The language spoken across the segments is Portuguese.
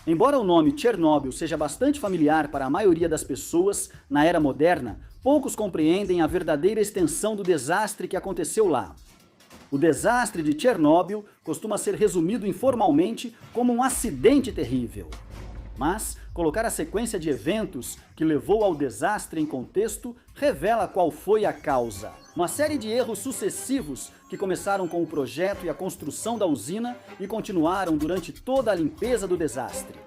Embora o nome Chernobyl seja bastante familiar para a maioria das pessoas na era moderna, poucos compreendem a verdadeira extensão do desastre que aconteceu lá. O desastre de Chernobyl costuma ser resumido informalmente como um acidente terrível. Mas colocar a sequência de eventos que levou ao desastre em contexto revela qual foi a causa. Uma série de erros sucessivos que começaram com o projeto e a construção da usina e continuaram durante toda a limpeza do desastre.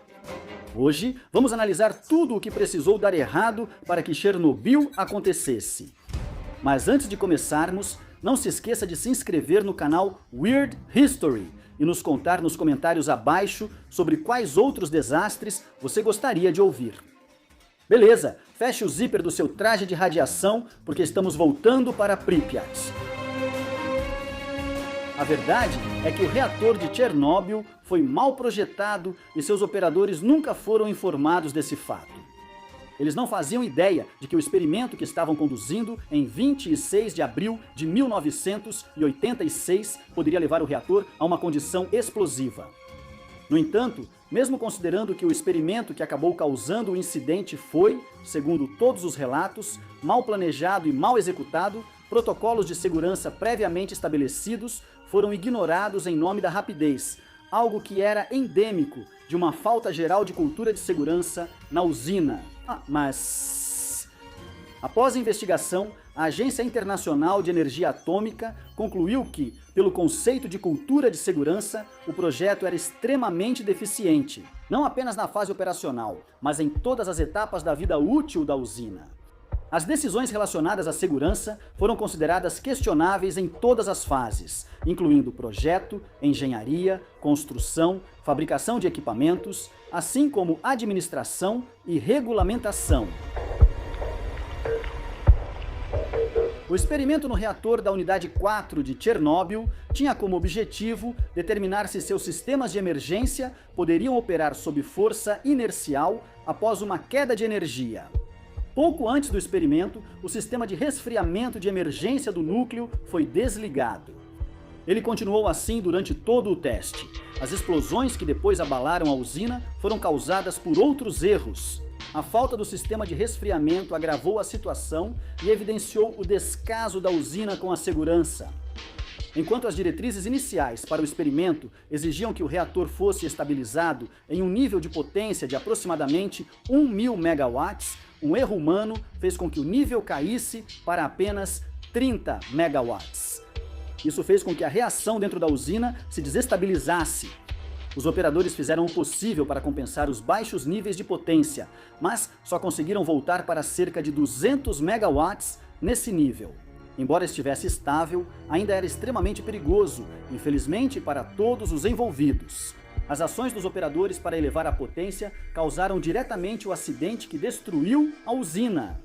Hoje, vamos analisar tudo o que precisou dar errado para que Chernobyl acontecesse. Mas antes de começarmos, não se esqueça de se inscrever no canal Weird History e nos contar nos comentários abaixo sobre quais outros desastres você gostaria de ouvir. Beleza, feche o zíper do seu traje de radiação porque estamos voltando para Pripyat. A verdade é que o reator de Chernobyl foi mal projetado e seus operadores nunca foram informados desse fato. Eles não faziam ideia de que o experimento que estavam conduzindo em 26 de abril de 1986 poderia levar o reator a uma condição explosiva. No entanto, mesmo considerando que o experimento que acabou causando o incidente foi, segundo todos os relatos, mal planejado e mal executado, protocolos de segurança previamente estabelecidos foram ignorados em nome da rapidez, algo que era endêmico de uma falta geral de cultura de segurança na usina. Mas após a investigação, a Agência Internacional de Energia Atômica concluiu que, pelo conceito de cultura de segurança, o projeto era extremamente deficiente, não apenas na fase operacional, mas em todas as etapas da vida útil da usina. As decisões relacionadas à segurança foram consideradas questionáveis em todas as fases, incluindo projeto, engenharia, construção, fabricação de equipamentos, assim como administração e regulamentação. O experimento no reator da unidade 4 de Chernobyl tinha como objetivo determinar se seus sistemas de emergência poderiam operar sob força inercial após uma queda de energia. Pouco antes do experimento, o sistema de resfriamento de emergência do núcleo foi desligado. Ele continuou assim durante todo o teste. As explosões que depois abalaram a usina foram causadas por outros erros. A falta do sistema de resfriamento agravou a situação e evidenciou o descaso da usina com a segurança. Enquanto as diretrizes iniciais para o experimento exigiam que o reator fosse estabilizado em um nível de potência de aproximadamente 1.000 megawatts, um erro humano fez com que o nível caísse para apenas 30 megawatts. Isso fez com que a reação dentro da usina se desestabilizasse. Os operadores fizeram o possível para compensar os baixos níveis de potência, mas só conseguiram voltar para cerca de 200 megawatts nesse nível. Embora estivesse estável, ainda era extremamente perigoso, infelizmente para todos os envolvidos. As ações dos operadores para elevar a potência causaram diretamente o acidente que destruiu a usina.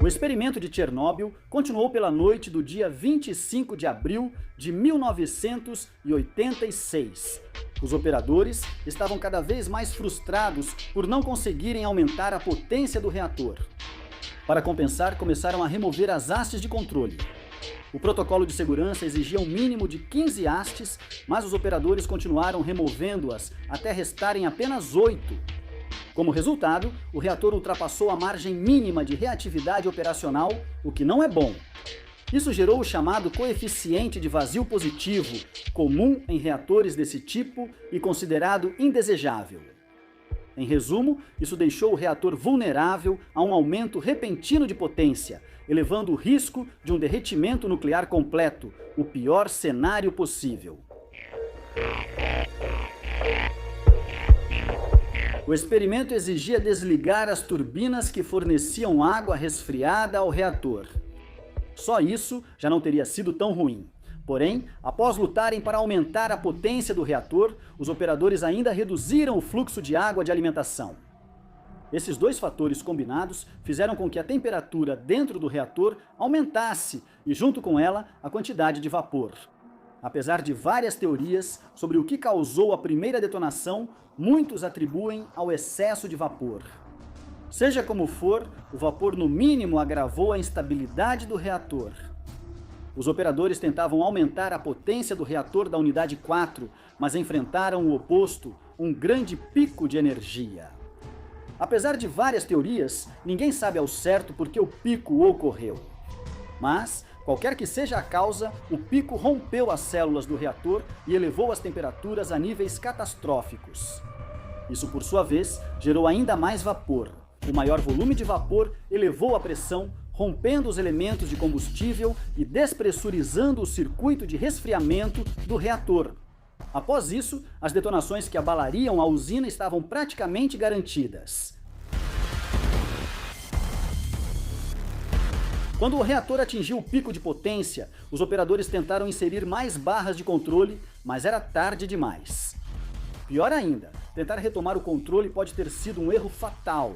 O experimento de Chernobyl continuou pela noite do dia 25 de abril de 1986. Os operadores estavam cada vez mais frustrados por não conseguirem aumentar a potência do reator. Para compensar, começaram a remover as hastes de controle. O protocolo de segurança exigia um mínimo de 15 hastes, mas os operadores continuaram removendo-as até restarem apenas 8. Como resultado, o reator ultrapassou a margem mínima de reatividade operacional, o que não é bom. Isso gerou o chamado coeficiente de vazio positivo, comum em reatores desse tipo e considerado indesejável. Em resumo, isso deixou o reator vulnerável a um aumento repentino de potência, elevando o risco de um derretimento nuclear completo, o pior cenário possível. O experimento exigia desligar as turbinas que forneciam água resfriada ao reator. Só isso já não teria sido tão ruim. Porém, após lutarem para aumentar a potência do reator, os operadores ainda reduziram o fluxo de água de alimentação. Esses dois fatores combinados fizeram com que a temperatura dentro do reator aumentasse e, junto com ela, a quantidade de vapor. Apesar de várias teorias sobre o que causou a primeira detonação, muitos atribuem ao excesso de vapor. Seja como for, o vapor no mínimo agravou a instabilidade do reator. Os operadores tentavam aumentar a potência do reator da unidade 4, mas enfrentaram o oposto, um grande pico de energia. Apesar de várias teorias, ninguém sabe ao certo por que o pico ocorreu. Mas, qualquer que seja a causa, o pico rompeu as células do reator e elevou as temperaturas a níveis catastróficos. Isso, por sua vez, gerou ainda mais vapor. O maior volume de vapor elevou a pressão, rompendo os elementos de combustível e despressurizando o circuito de resfriamento do reator. Após isso, as detonações que abalariam a usina estavam praticamente garantidas. Quando o reator atingiu o pico de potência, os operadores tentaram inserir mais barras de controle, mas era tarde demais. Pior ainda, tentar retomar o controle pode ter sido um erro fatal.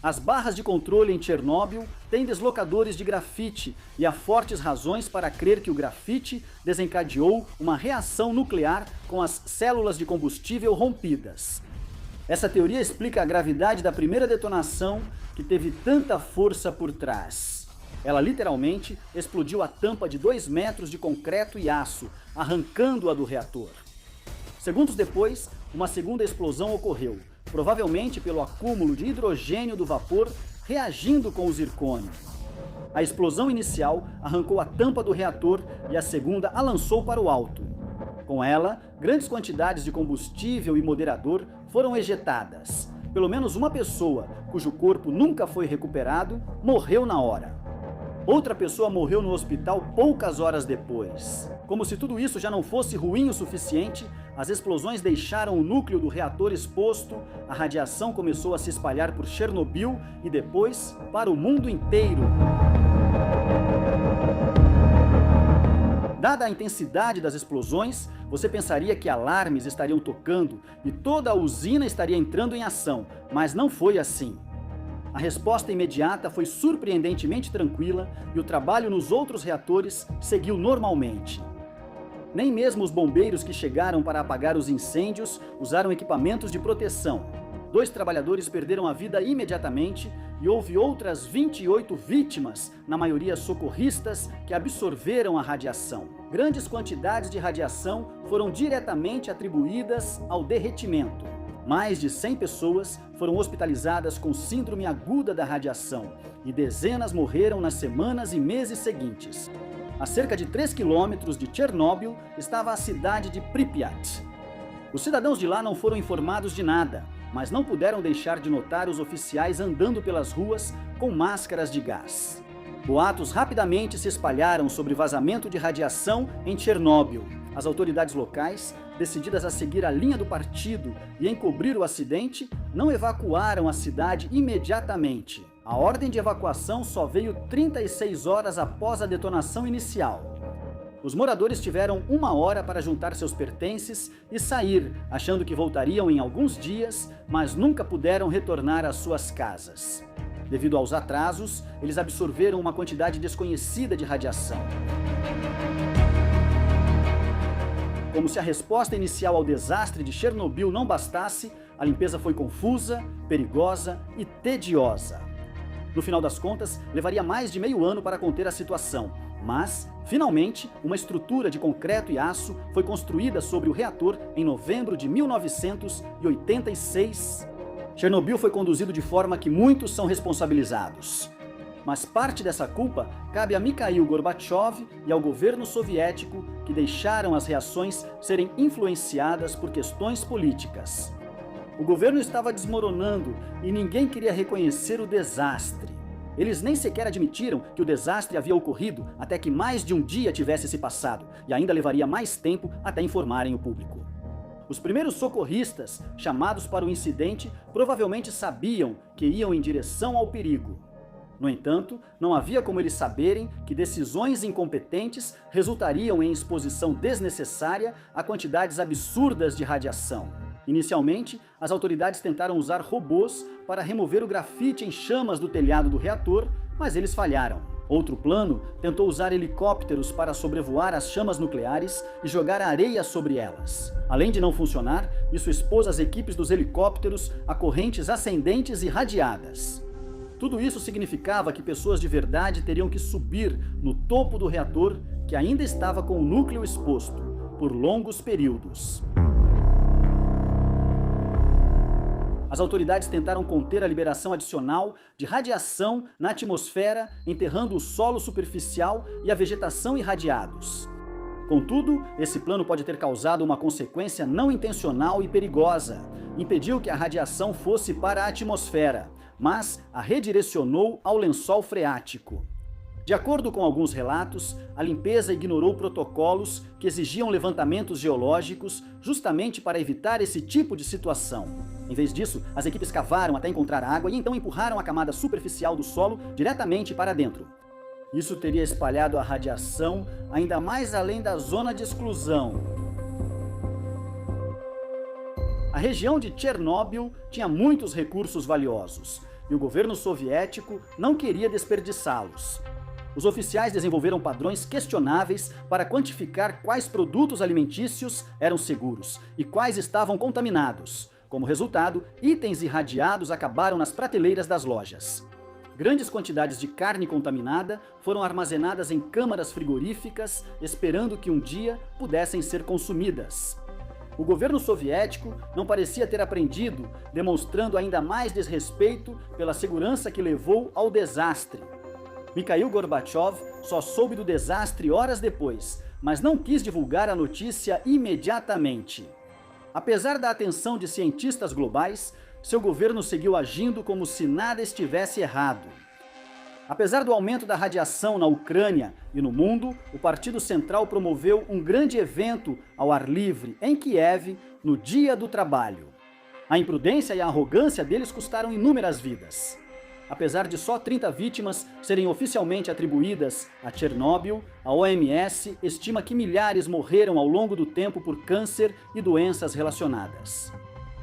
As barras de controle em Chernobyl têm deslocadores de grafite e há fortes razões para crer que o grafite desencadeou uma reação nuclear com as células de combustível rompidas. Essa teoria explica a gravidade da primeira detonação que teve tanta força por trás. Ela literalmente explodiu a tampa de 2 metros de concreto e aço, arrancando-a do reator. Segundos depois, uma segunda explosão ocorreu, provavelmente pelo acúmulo de hidrogênio do vapor reagindo com o zircônio. A explosão inicial arrancou a tampa do reator e a segunda a lançou para o alto. Com ela, grandes quantidades de combustível e moderador foram ejetadas. Pelo menos uma pessoa, cujo corpo nunca foi recuperado, morreu na hora. Outra pessoa morreu no hospital poucas horas depois. Como se tudo isso já não fosse ruim o suficiente, as explosões deixaram o núcleo do reator exposto, a radiação começou a se espalhar por Chernobyl e depois para o mundo inteiro. Dada a intensidade das explosões, você pensaria que alarmes estariam tocando e toda a usina estaria entrando em ação, mas não foi assim. A resposta imediata foi surpreendentemente tranquila e o trabalho nos outros reatores seguiu normalmente. Nem mesmo os bombeiros que chegaram para apagar os incêndios usaram equipamentos de proteção. 2 trabalhadores perderam a vida imediatamente e houve outras 28 vítimas, na maioria socorristas, que absorveram a radiação. Grandes quantidades de radiação foram diretamente atribuídas ao derretimento. Mais de 100 pessoas foram hospitalizadas com síndrome aguda da radiação e dezenas morreram nas semanas e meses seguintes. A cerca de 3 quilômetros de Chernobyl estava a cidade de Pripyat. Os cidadãos de lá não foram informados de nada, mas não puderam deixar de notar os oficiais andando pelas ruas com máscaras de gás. Boatos rapidamente se espalharam sobre vazamento de radiação em Chernobyl. As autoridades locais, decididas a seguir a linha do partido e encobrir o acidente, não evacuaram a cidade imediatamente. A ordem de evacuação só veio 36 horas após a detonação inicial. Os moradores tiveram 1 hora para juntar seus pertences e sair, achando que voltariam em alguns dias, mas nunca puderam retornar às suas casas. Devido aos atrasos, eles absorveram uma quantidade desconhecida de radiação. Como se a resposta inicial ao desastre de Chernobyl não bastasse, a limpeza foi confusa, perigosa e tediosa. No final das contas, levaria mais de meio ano para conter a situação, mas, finalmente, uma estrutura de concreto e aço foi construída sobre o reator em novembro de 1986. Chernobyl foi conduzido de forma que muitos são responsabilizados. Mas parte dessa culpa cabe a Mikhail Gorbachev e ao governo soviético, que deixaram as reações serem influenciadas por questões políticas. O governo estava desmoronando e ninguém queria reconhecer o desastre. Eles nem sequer admitiram que o desastre havia ocorrido até que mais de um dia tivesse se passado, e ainda levaria mais tempo até informarem o público. Os primeiros socorristas, chamados para o incidente, provavelmente sabiam que iam em direção ao perigo. No entanto, não havia como eles saberem que decisões incompetentes resultariam em exposição desnecessária a quantidades absurdas de radiação. Inicialmente, as autoridades tentaram usar robôs para remover o grafite em chamas do telhado do reator, mas eles falharam. Outro plano tentou usar helicópteros para sobrevoar as chamas nucleares e jogar areia sobre elas. Além de não funcionar, isso expôs as equipes dos helicópteros a correntes ascendentes e radiadas. Tudo isso significava que pessoas de verdade teriam que subir no topo do reator, que ainda estava com o núcleo exposto, por longos períodos. As autoridades tentaram conter a liberação adicional de radiação na atmosfera, enterrando o solo superficial e a vegetação irradiados. Contudo, esse plano pode ter causado uma consequência não intencional e perigosa. Impediu que a radiação fosse para a atmosfera, mas a redirecionou ao lençol freático. De acordo com alguns relatos, a limpeza ignorou protocolos que exigiam levantamentos geológicos justamente para evitar esse tipo de situação. Em vez disso, as equipes cavaram até encontrar água e então empurraram a camada superficial do solo diretamente para dentro. Isso teria espalhado a radiação ainda mais além da zona de exclusão. A região de Chernobyl tinha muitos recursos valiosos e o governo soviético não queria desperdiçá-los. Os oficiais desenvolveram padrões questionáveis para quantificar quais produtos alimentícios eram seguros e quais estavam contaminados. Como resultado, itens irradiados acabaram nas prateleiras das lojas. Grandes quantidades de carne contaminada foram armazenadas em câmaras frigoríficas, esperando que um dia pudessem ser consumidas. O governo soviético não parecia ter aprendido, demonstrando ainda mais desrespeito pela segurança que levou ao desastre. Mikhail Gorbachev só soube do desastre horas depois, mas não quis divulgar a notícia imediatamente. Apesar da atenção de cientistas globais, seu governo seguiu agindo como se nada estivesse errado. Apesar do aumento da radiação na Ucrânia e no mundo, o Partido Central promoveu um grande evento ao ar livre em Kiev no Dia do Trabalho. A imprudência e a arrogância deles custaram inúmeras vidas. Apesar de só 30 vítimas serem oficialmente atribuídas a Chernobyl, a OMS estima que milhares morreram ao longo do tempo por câncer e doenças relacionadas.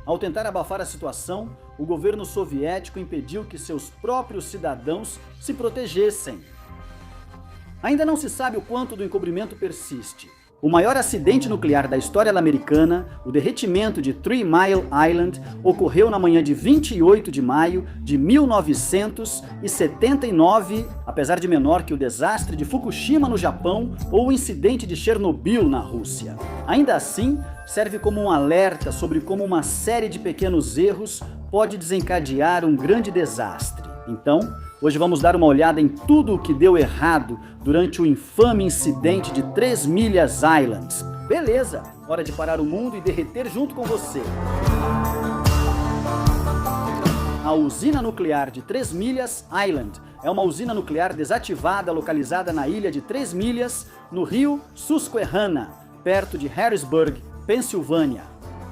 Ao tentar abafar a situação, o governo soviético impediu que seus próprios cidadãos se protegessem. Ainda não se sabe o quanto do encobrimento persiste. O maior acidente nuclear da história americana, o derretimento de Three Mile Island, ocorreu na manhã de 28 de maio de 1979, apesar de menor que o desastre de Fukushima no Japão ou o incidente de Chernobyl na Rússia. Ainda assim, serve como um alerta sobre como uma série de pequenos erros pode desencadear um grande desastre. Então, hoje vamos dar uma olhada em tudo o que deu errado durante o infame incidente de 3 Milhas Island. Beleza, hora de parar o mundo e derreter junto com você. A usina nuclear de 3 Milhas Island é uma usina nuclear desativada localizada na ilha de 3 Milhas, no rio Susquehanna, perto de Harrisburg, Pensilvânia.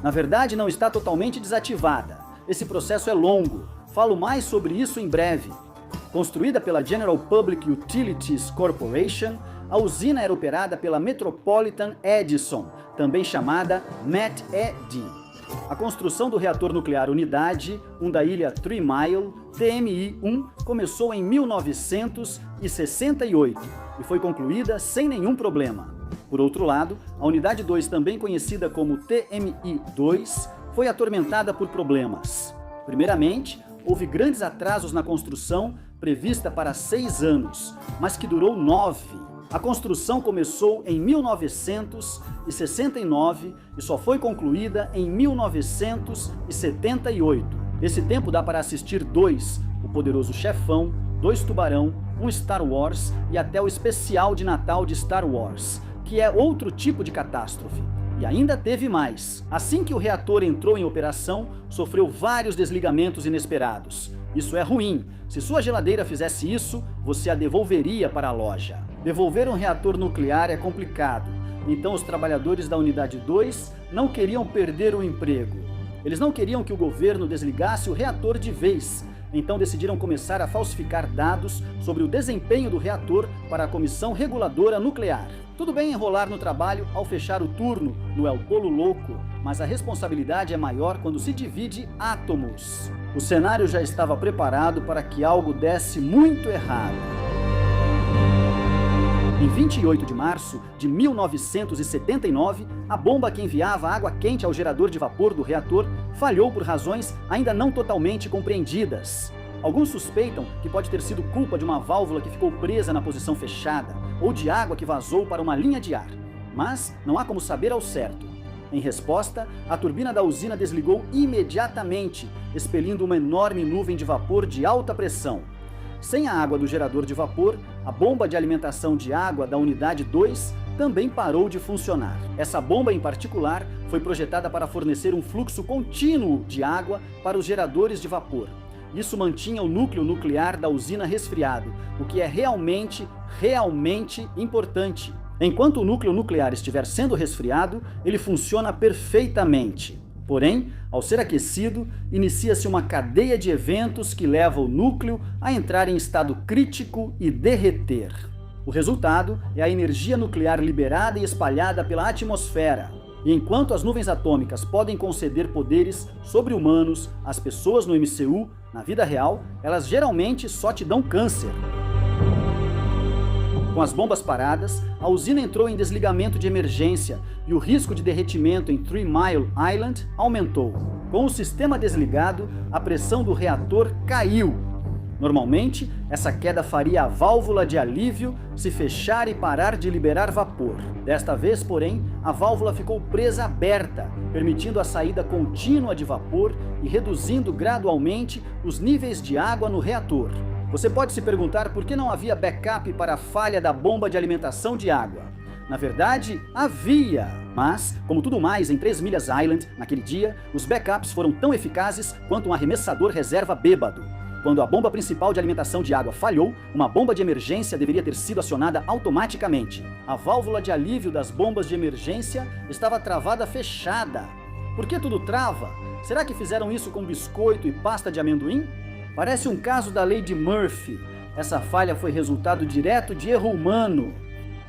Na verdade, não está totalmente desativada. Esse processo é longo. Falo mais sobre isso em breve. Construída pela General Public Utilities Corporation, a usina era operada pela Metropolitan Edison, também chamada MET-ED. A construção do reator nuclear Unidade 1 da ilha Three Mile, TMI-1, começou em 1968 e foi concluída sem nenhum problema. Por outro lado, a Unidade 2, também conhecida como TMI-2, foi atormentada por problemas. Primeiramente, houve grandes atrasos na construção, prevista para 6 anos, mas que durou 9. A construção começou em 1969 e só foi concluída em 1978. Esse tempo dá para assistir 2, O Poderoso Chefão, 2 Tubarão, um Star Wars e até o especial de Natal de Star Wars, que é outro tipo de catástrofe. E ainda teve mais. Assim que o reator entrou em operação, sofreu vários desligamentos inesperados. Isso é ruim. Se sua geladeira fizesse isso, você a devolveria para a loja. Devolver um reator nuclear é complicado. Então os trabalhadores da Unidade 2 não queriam perder o emprego. Eles não queriam que o governo desligasse o reator de vez. Então decidiram começar a falsificar dados sobre o desempenho do reator para a Comissão Reguladora Nuclear. Tudo bem enrolar no trabalho ao fechar o turno no El Polo Louco, mas a responsabilidade é maior quando se divide átomos. O cenário já estava preparado para que algo desse muito errado. Em 28 de março de 1979, a bomba que enviava água quente ao gerador de vapor do reator falhou por razões ainda não totalmente compreendidas. Alguns suspeitam que pode ter sido culpa de uma válvula que ficou presa na posição fechada, ou de água que vazou para uma linha de ar, mas não há como saber ao certo. Em resposta, a turbina da usina desligou imediatamente, expelindo uma enorme nuvem de vapor de alta pressão. Sem a água do gerador de vapor, a bomba de alimentação de água da unidade 2 também parou de funcionar. Essa bomba em particular foi projetada para fornecer um fluxo contínuo de água para os geradores de vapor. Isso mantinha o núcleo nuclear da usina resfriado, o que é realmente importante. Enquanto o núcleo nuclear estiver sendo resfriado, ele funciona perfeitamente. Porém, ao ser aquecido, inicia-se uma cadeia de eventos que leva o núcleo a entrar em estado crítico e derreter. O resultado é a energia nuclear liberada e espalhada pela atmosfera. E enquanto as nuvens atômicas podem conceder poderes sobre-humanos às pessoas no MCU, na vida real, elas geralmente só te dão câncer. Com as bombas paradas, a usina entrou em desligamento de emergência e o risco de derretimento em 3 Mile Island aumentou. Com o sistema desligado, a pressão do reator caiu. Normalmente, essa queda faria a válvula de alívio se fechar e parar de liberar vapor. Desta vez, porém, a válvula ficou presa aberta, permitindo a saída contínua de vapor e reduzindo gradualmente os níveis de água no reator. Você pode se perguntar por que não havia backup para a falha da bomba de alimentação de água. Na verdade, havia, mas, como tudo mais em 3 Milhas Island, naquele dia, os backups foram tão eficazes quanto um arremessador reserva bêbado. Quando a bomba principal de alimentação de água falhou, uma bomba de emergência deveria ter sido acionada automaticamente. A válvula de alívio das bombas de emergência estava travada fechada. Por que tudo trava? Será que fizeram isso com biscoito e pasta de amendoim? Parece um caso da lei de Murphy. Essa falha foi resultado direto de erro humano.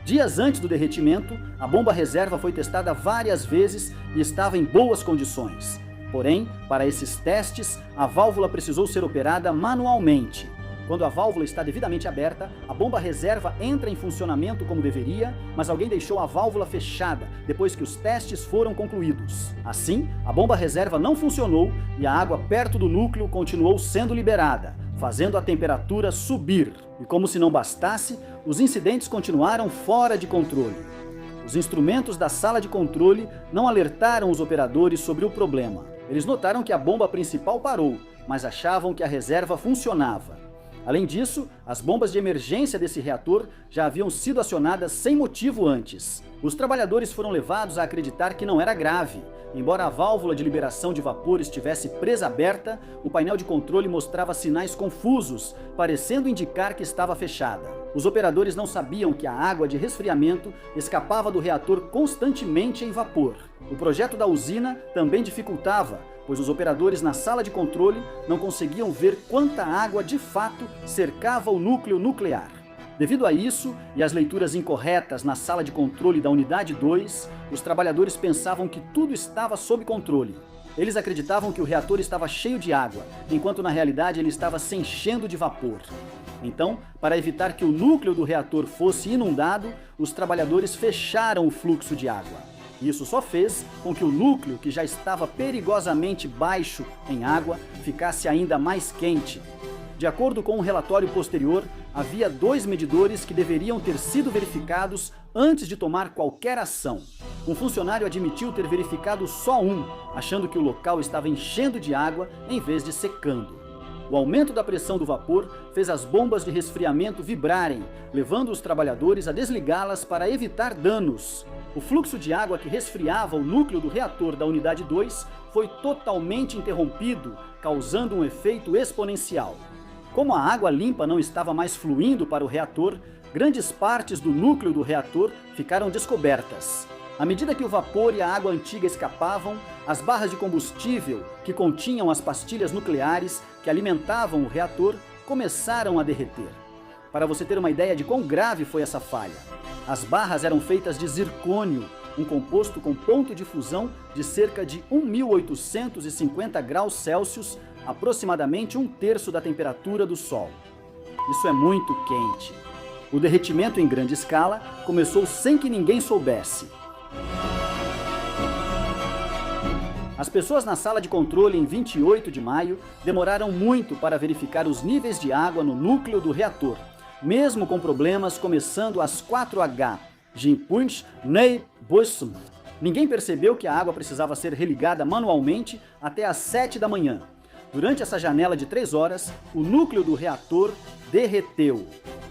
Dias antes do derretimento, a bomba reserva foi testada várias vezes e estava em boas condições. Porém, para esses testes, a válvula precisou ser operada manualmente. Quando a válvula está devidamente aberta, a bomba reserva entra em funcionamento como deveria, mas alguém deixou a válvula fechada depois que os testes foram concluídos. Assim, a bomba reserva não funcionou e a água perto do núcleo continuou sendo liberada, fazendo a temperatura subir. E como se não bastasse, os incidentes continuaram fora de controle. Os instrumentos da sala de controle não alertaram os operadores sobre o problema. Eles notaram que a bomba principal parou, mas achavam que a reserva funcionava. Além disso, as bombas de emergência desse reator já haviam sido acionadas sem motivo antes. Os trabalhadores foram levados a acreditar que não era grave. Embora a válvula de liberação de vapor estivesse presa aberta, o painel de controle mostrava sinais confusos, parecendo indicar que estava fechada. Os operadores não sabiam que a água de resfriamento escapava do reator constantemente em vapor. O projeto da usina também dificultava, pois os operadores na sala de controle não conseguiam ver quanta água de fato cercava o núcleo nuclear. Devido a isso e às leituras incorretas na sala de controle da unidade 2, os trabalhadores pensavam que tudo estava sob controle. Eles acreditavam que o reator estava cheio de água, enquanto na realidade ele estava se enchendo de vapor. Então, para evitar que o núcleo do reator fosse inundado, os trabalhadores fecharam o fluxo de água. Isso só fez com que o núcleo, que já estava perigosamente baixo em água, ficasse ainda mais quente. De acordo com um relatório posterior, havia 2 medidores que deveriam ter sido verificados antes de tomar qualquer ação. Um funcionário admitiu ter verificado só um, achando que o local estava enchendo de água em vez de secando. O aumento da pressão do vapor fez as bombas de resfriamento vibrarem, levando os trabalhadores a desligá-las para evitar danos. O fluxo de água que resfriava o núcleo do reator da unidade 2 foi totalmente interrompido, causando um efeito exponencial. Como a água limpa não estava mais fluindo para o reator, grandes partes do núcleo do reator ficaram descobertas. À medida que o vapor e a água antiga escapavam, as barras de combustível que continham as pastilhas nucleares que alimentavam o reator começaram a derreter. Para você ter uma ideia de quão grave foi essa falha, as barras eram feitas de zircônio, um composto com ponto de fusão de cerca de 1850 graus Celsius, aproximadamente 1/3 da temperatura do Sol. Isso é muito quente. O derretimento em grande escala começou sem que ninguém soubesse. As pessoas na sala de controle em 28 de maio demoraram muito para verificar os níveis de água no núcleo do reator, mesmo com problemas começando às 4h. Jimpunch Nei Busum. Ninguém percebeu que a água precisava ser religada manualmente até às 7 da manhã. Durante essa janela de 3 horas, o núcleo do reator derreteu.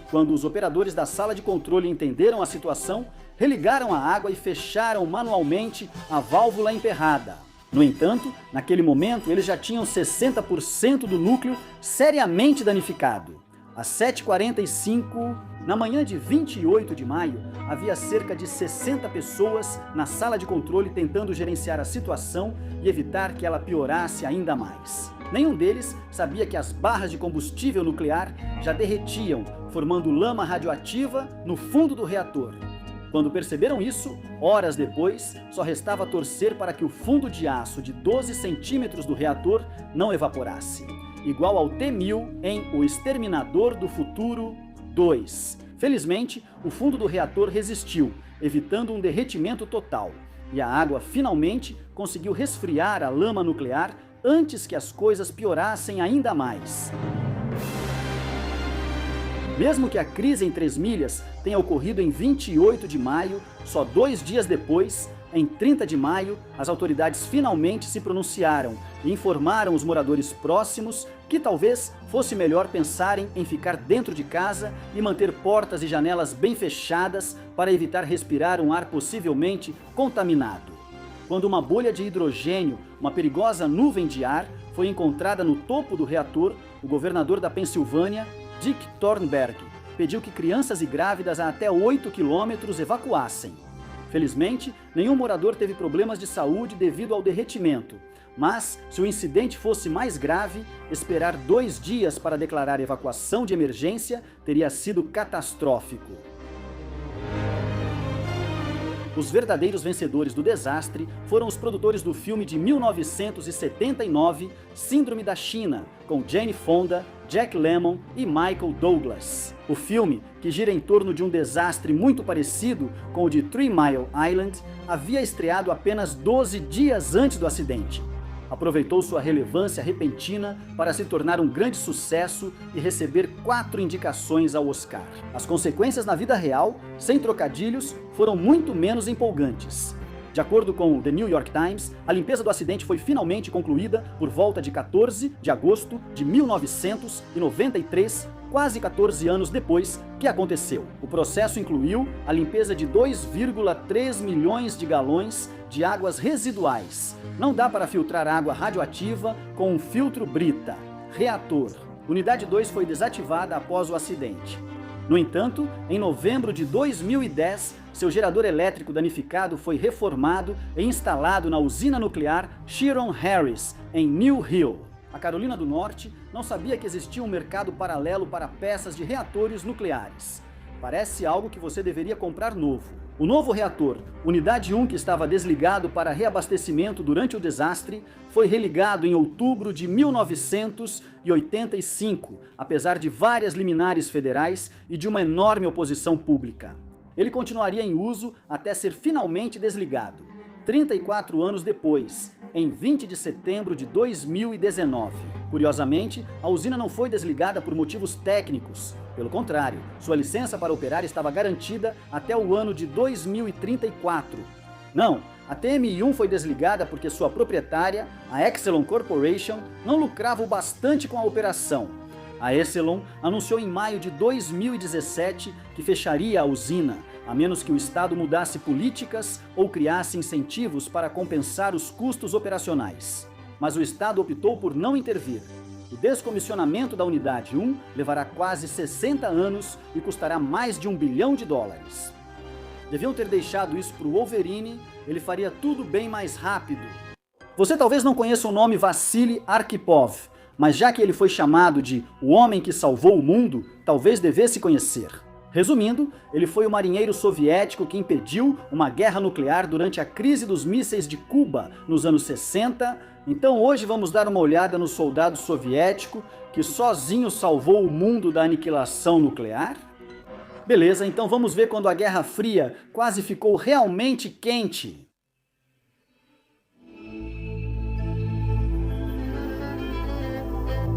Quando os operadores da sala de controle entenderam a situação, religaram a água e fecharam manualmente a válvula emperrada. No entanto, naquele momento, eles já tinham 60% do núcleo seriamente danificado. Às 7h45, na manhã de 28 de maio, havia cerca de 60 pessoas na sala de controle tentando gerenciar a situação e evitar que ela piorasse ainda mais. Nenhum deles sabia que as barras de combustível nuclear já derretiam, formando lama radioativa no fundo do reator. Quando perceberam isso, horas depois, só restava torcer para que o fundo de aço de 12 centímetros do reator não evaporasse, igual ao T-1000 em O Exterminador do Futuro 2. Felizmente, o fundo do reator resistiu, evitando um derretimento total, e a água finalmente conseguiu resfriar a lama nuclear antes que as coisas piorassem ainda mais. Mesmo que a crise em 3 milhas tenha ocorrido em 28 de maio, só 2 dias depois, em 30 de maio, as autoridades finalmente se pronunciaram e informaram os moradores próximos que talvez fosse melhor pensarem em ficar dentro de casa e manter portas e janelas bem fechadas para evitar respirar um ar possivelmente contaminado. Quando uma bolha de hidrogênio, uma perigosa nuvem de ar, foi encontrada no topo do reator, o governador da Pensilvânia, Dick Thornburgh, pediu que crianças e grávidas a até 8 quilômetros evacuassem. Felizmente, nenhum morador teve problemas de saúde devido ao derretimento, mas, se o incidente fosse mais grave, esperar 2 dias para declarar evacuação de emergência teria sido catastrófico. Os verdadeiros vencedores do desastre foram os produtores do filme de 1979, Síndrome da China, com Jane Fonda, Jack Lemmon e Michael Douglas. O filme, que gira em torno de um desastre muito parecido com o de 3 Mile Island, havia estreado apenas 12 dias antes do acidente. Aproveitou sua relevância repentina para se tornar um grande sucesso e receber 4 indicações ao Oscar. As consequências na vida real, sem trocadilhos, foram muito menos empolgantes. De acordo com o The New York Times, a limpeza do acidente foi finalmente concluída por volta de 14 de agosto de 1993, quase 14 anos depois que aconteceu. O processo incluiu a limpeza de 2,3 milhões de galões de águas residuais. Não dá para filtrar água radioativa com um filtro Brita. Reator. Unidade 2 foi desativada após o acidente. No entanto, em novembro de 2010, seu gerador elétrico danificado foi reformado e instalado na usina nuclear Sharon Harris, em Mill Hill. A Carolina do Norte não sabia que existia um mercado paralelo para peças de reatores nucleares. Parece algo que você deveria comprar novo. O novo reator, Unidade 1, que estava desligado para reabastecimento durante o desastre, foi religado em outubro de 1985, apesar de várias liminares federais e de uma enorme oposição pública. Ele continuaria em uso até ser finalmente desligado, 34 anos depois, em 20 de setembro de 2019. Curiosamente, a usina não foi desligada por motivos técnicos. Pelo contrário, sua licença para operar estava garantida até o ano de 2034. Não, a TMI-1 foi desligada porque sua proprietária, a Exelon Corporation, não lucrava o bastante com a operação. A Exelon anunciou em maio de 2017 que fecharia a usina, a menos que o Estado mudasse políticas ou criasse incentivos para compensar os custos operacionais. Mas o Estado optou por não intervir. O descomissionamento da Unidade 1 levará quase 60 anos e custará mais de $1 bilhão. Deviam ter deixado isso para o Wolverine, ele faria tudo bem mais rápido. Você talvez não conheça o nome Vassili Arkhipov, mas já que ele foi chamado de o homem que salvou o mundo, talvez devesse conhecer. Resumindo, ele foi o marinheiro soviético que impediu uma guerra nuclear durante a crise dos mísseis de Cuba nos anos 60. Então hoje vamos dar uma olhada no soldado soviético que sozinho salvou o mundo da aniquilação nuclear? Beleza, então vamos ver quando a Guerra Fria quase ficou realmente quente.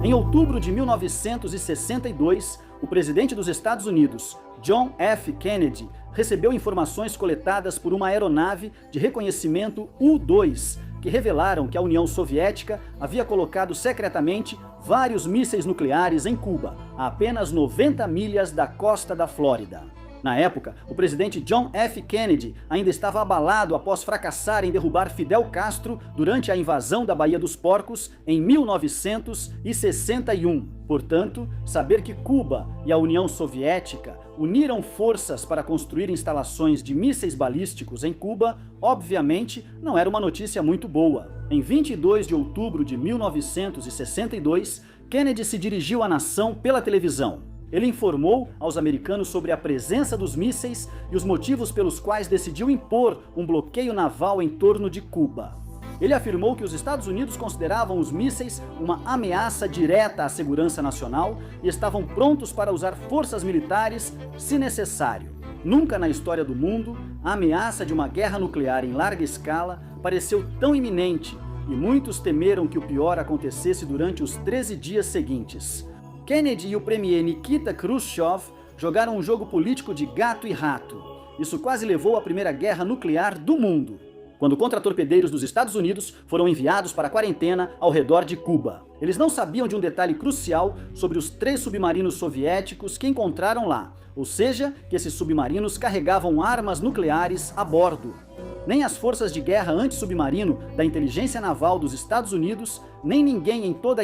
Em outubro de 1962, o presidente dos Estados Unidos, John F. Kennedy, recebeu informações coletadas por uma aeronave de reconhecimento U-2, que revelaram que a União Soviética havia colocado secretamente vários mísseis nucleares em Cuba, a apenas 90 milhas da costa da Flórida. Na época, o presidente John F. Kennedy ainda estava abalado após fracassar em derrubar Fidel Castro durante a invasão da Baía dos Porcos em 1961. Portanto, saber que Cuba e a União Soviética uniram forças para construir instalações de mísseis balísticos em Cuba, obviamente, não era uma notícia muito boa. Em 22 de outubro de 1962, Kennedy se dirigiu à nação pela televisão. Ele informou aos americanos sobre a presença dos mísseis e os motivos pelos quais decidiu impor um bloqueio naval em torno de Cuba. Ele afirmou que os Estados Unidos consideravam os mísseis uma ameaça direta à segurança nacional e estavam prontos para usar forças militares se necessário. Nunca na história do mundo, a ameaça de uma guerra nuclear em larga escala pareceu tão iminente e muitos temeram que o pior acontecesse durante os 13 dias seguintes. Kennedy e o premier Nikita Khrushchev jogaram um jogo político de gato e rato. Isso quase levou à primeira guerra nuclear do mundo, quando contratorpedeiros dos Estados Unidos foram enviados para a quarentena ao redor de Cuba. Eles não sabiam de um detalhe crucial sobre os 3 submarinos soviéticos que encontraram lá, ou seja, que esses submarinos carregavam armas nucleares a bordo. Nem as forças de guerra antissubmarino da inteligência naval dos Estados Unidos, nem ninguém em toda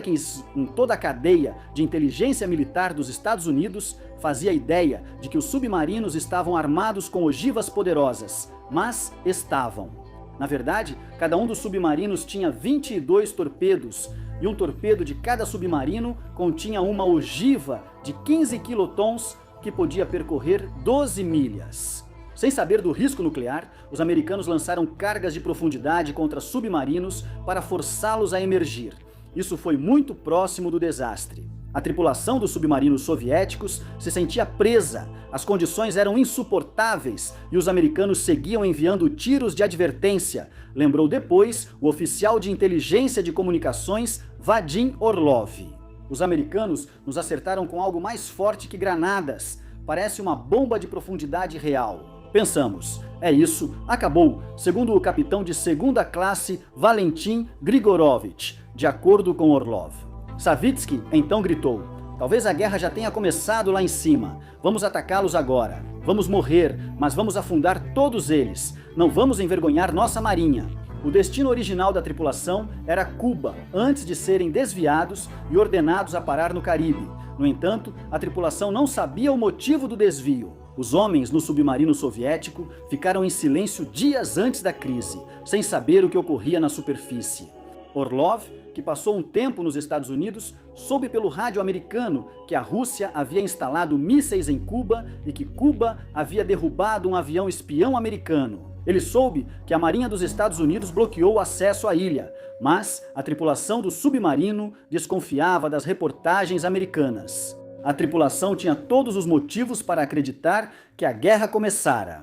a cadeia de inteligência militar dos Estados Unidos fazia ideia de que os submarinos estavam armados com ogivas poderosas, mas estavam. Na verdade, cada um dos submarinos tinha 22 torpedos, e um torpedo de cada submarino continha uma ogiva de 15 quilotons que podia percorrer 12 milhas. Sem saber do risco nuclear, os americanos lançaram cargas de profundidade contra submarinos para forçá-los a emergir. Isso foi muito próximo do desastre. A tripulação dos submarinos soviéticos se sentia presa, as condições eram insuportáveis e os americanos seguiam enviando tiros de advertência, lembrou depois o oficial de inteligência de comunicações Vadim Orlov. Os americanos nos acertaram com algo mais forte que granadas, parece uma bomba de profundidade real. Pensamos, é isso, acabou, segundo o capitão de segunda classe Valentin Grigorovich, de acordo com Orlov. Savitsky então gritou: talvez a guerra já tenha começado lá em cima, vamos atacá-los agora, vamos morrer, mas vamos afundar todos eles, não vamos envergonhar nossa marinha. O destino original da tripulação era Cuba, antes de serem desviados e ordenados a parar no Caribe. No entanto, a tripulação não sabia o motivo do desvio. Os homens no submarino soviético ficaram em silêncio dias antes da crise, sem saber o que ocorria na superfície. Orlov, que passou um tempo nos Estados Unidos, soube pelo rádio americano que a Rússia havia instalado mísseis em Cuba e que Cuba havia derrubado um avião espião americano. Ele soube que a Marinha dos Estados Unidos bloqueou o acesso à ilha, mas a tripulação do submarino desconfiava das reportagens americanas. A tripulação tinha todos os motivos para acreditar que a guerra começara.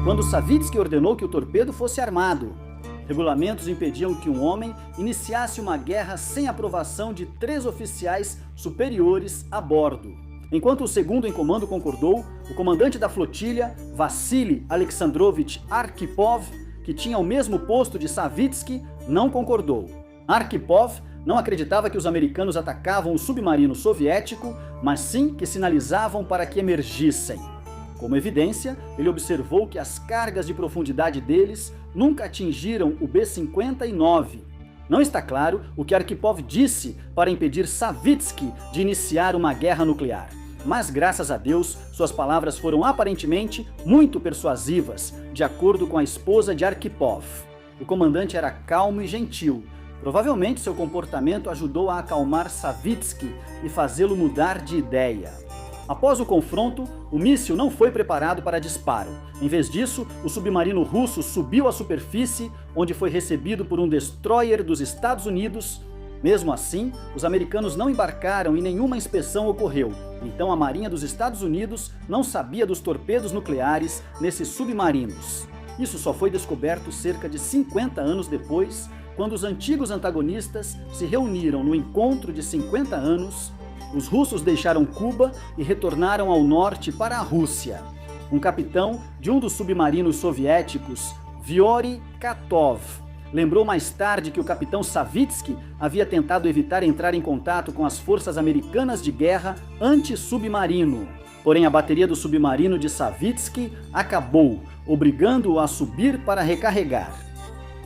Quando Savitsky ordenou que o torpedo fosse armado, regulamentos impediam que um homem iniciasse uma guerra sem aprovação de 3 oficiais superiores a bordo. Enquanto o segundo em comando concordou, o comandante da flotilha, Vassily Alexandrovich Arkhipov, que tinha o mesmo posto de Savitsky, não concordou. Arkhipov não acreditava que os americanos atacavam o submarino soviético, mas sim que sinalizavam para que emergissem. Como evidência, ele observou que as cargas de profundidade deles nunca atingiram o B-59. Não está claro o que Arkhipov disse para impedir Savitsky de iniciar uma guerra nuclear. Mas, graças a Deus, suas palavras foram aparentemente muito persuasivas, de acordo com a esposa de Arkhipov. O comandante era calmo e gentil. Provavelmente seu comportamento ajudou a acalmar Savitsky e fazê-lo mudar de ideia. Após o confronto, o míssil não foi preparado para disparo. Em vez disso, o submarino russo subiu à superfície, onde foi recebido por um destroyer dos Estados Unidos. Mesmo assim, os americanos não embarcaram e nenhuma inspeção ocorreu. Então a Marinha dos Estados Unidos não sabia dos torpedos nucleares nesses submarinos. Isso só foi descoberto cerca de 50 anos depois, quando os antigos antagonistas se reuniram no encontro de 50 anos. Os russos deixaram Cuba e retornaram ao norte para a Rússia. Um capitão de um dos submarinos soviéticos, Vyory Katov, lembrou mais tarde que o capitão Savitsky havia tentado evitar entrar em contato com as forças americanas de guerra anti-submarino. Porém, a bateria do submarino de Savitsky acabou, obrigando-o a subir para recarregar.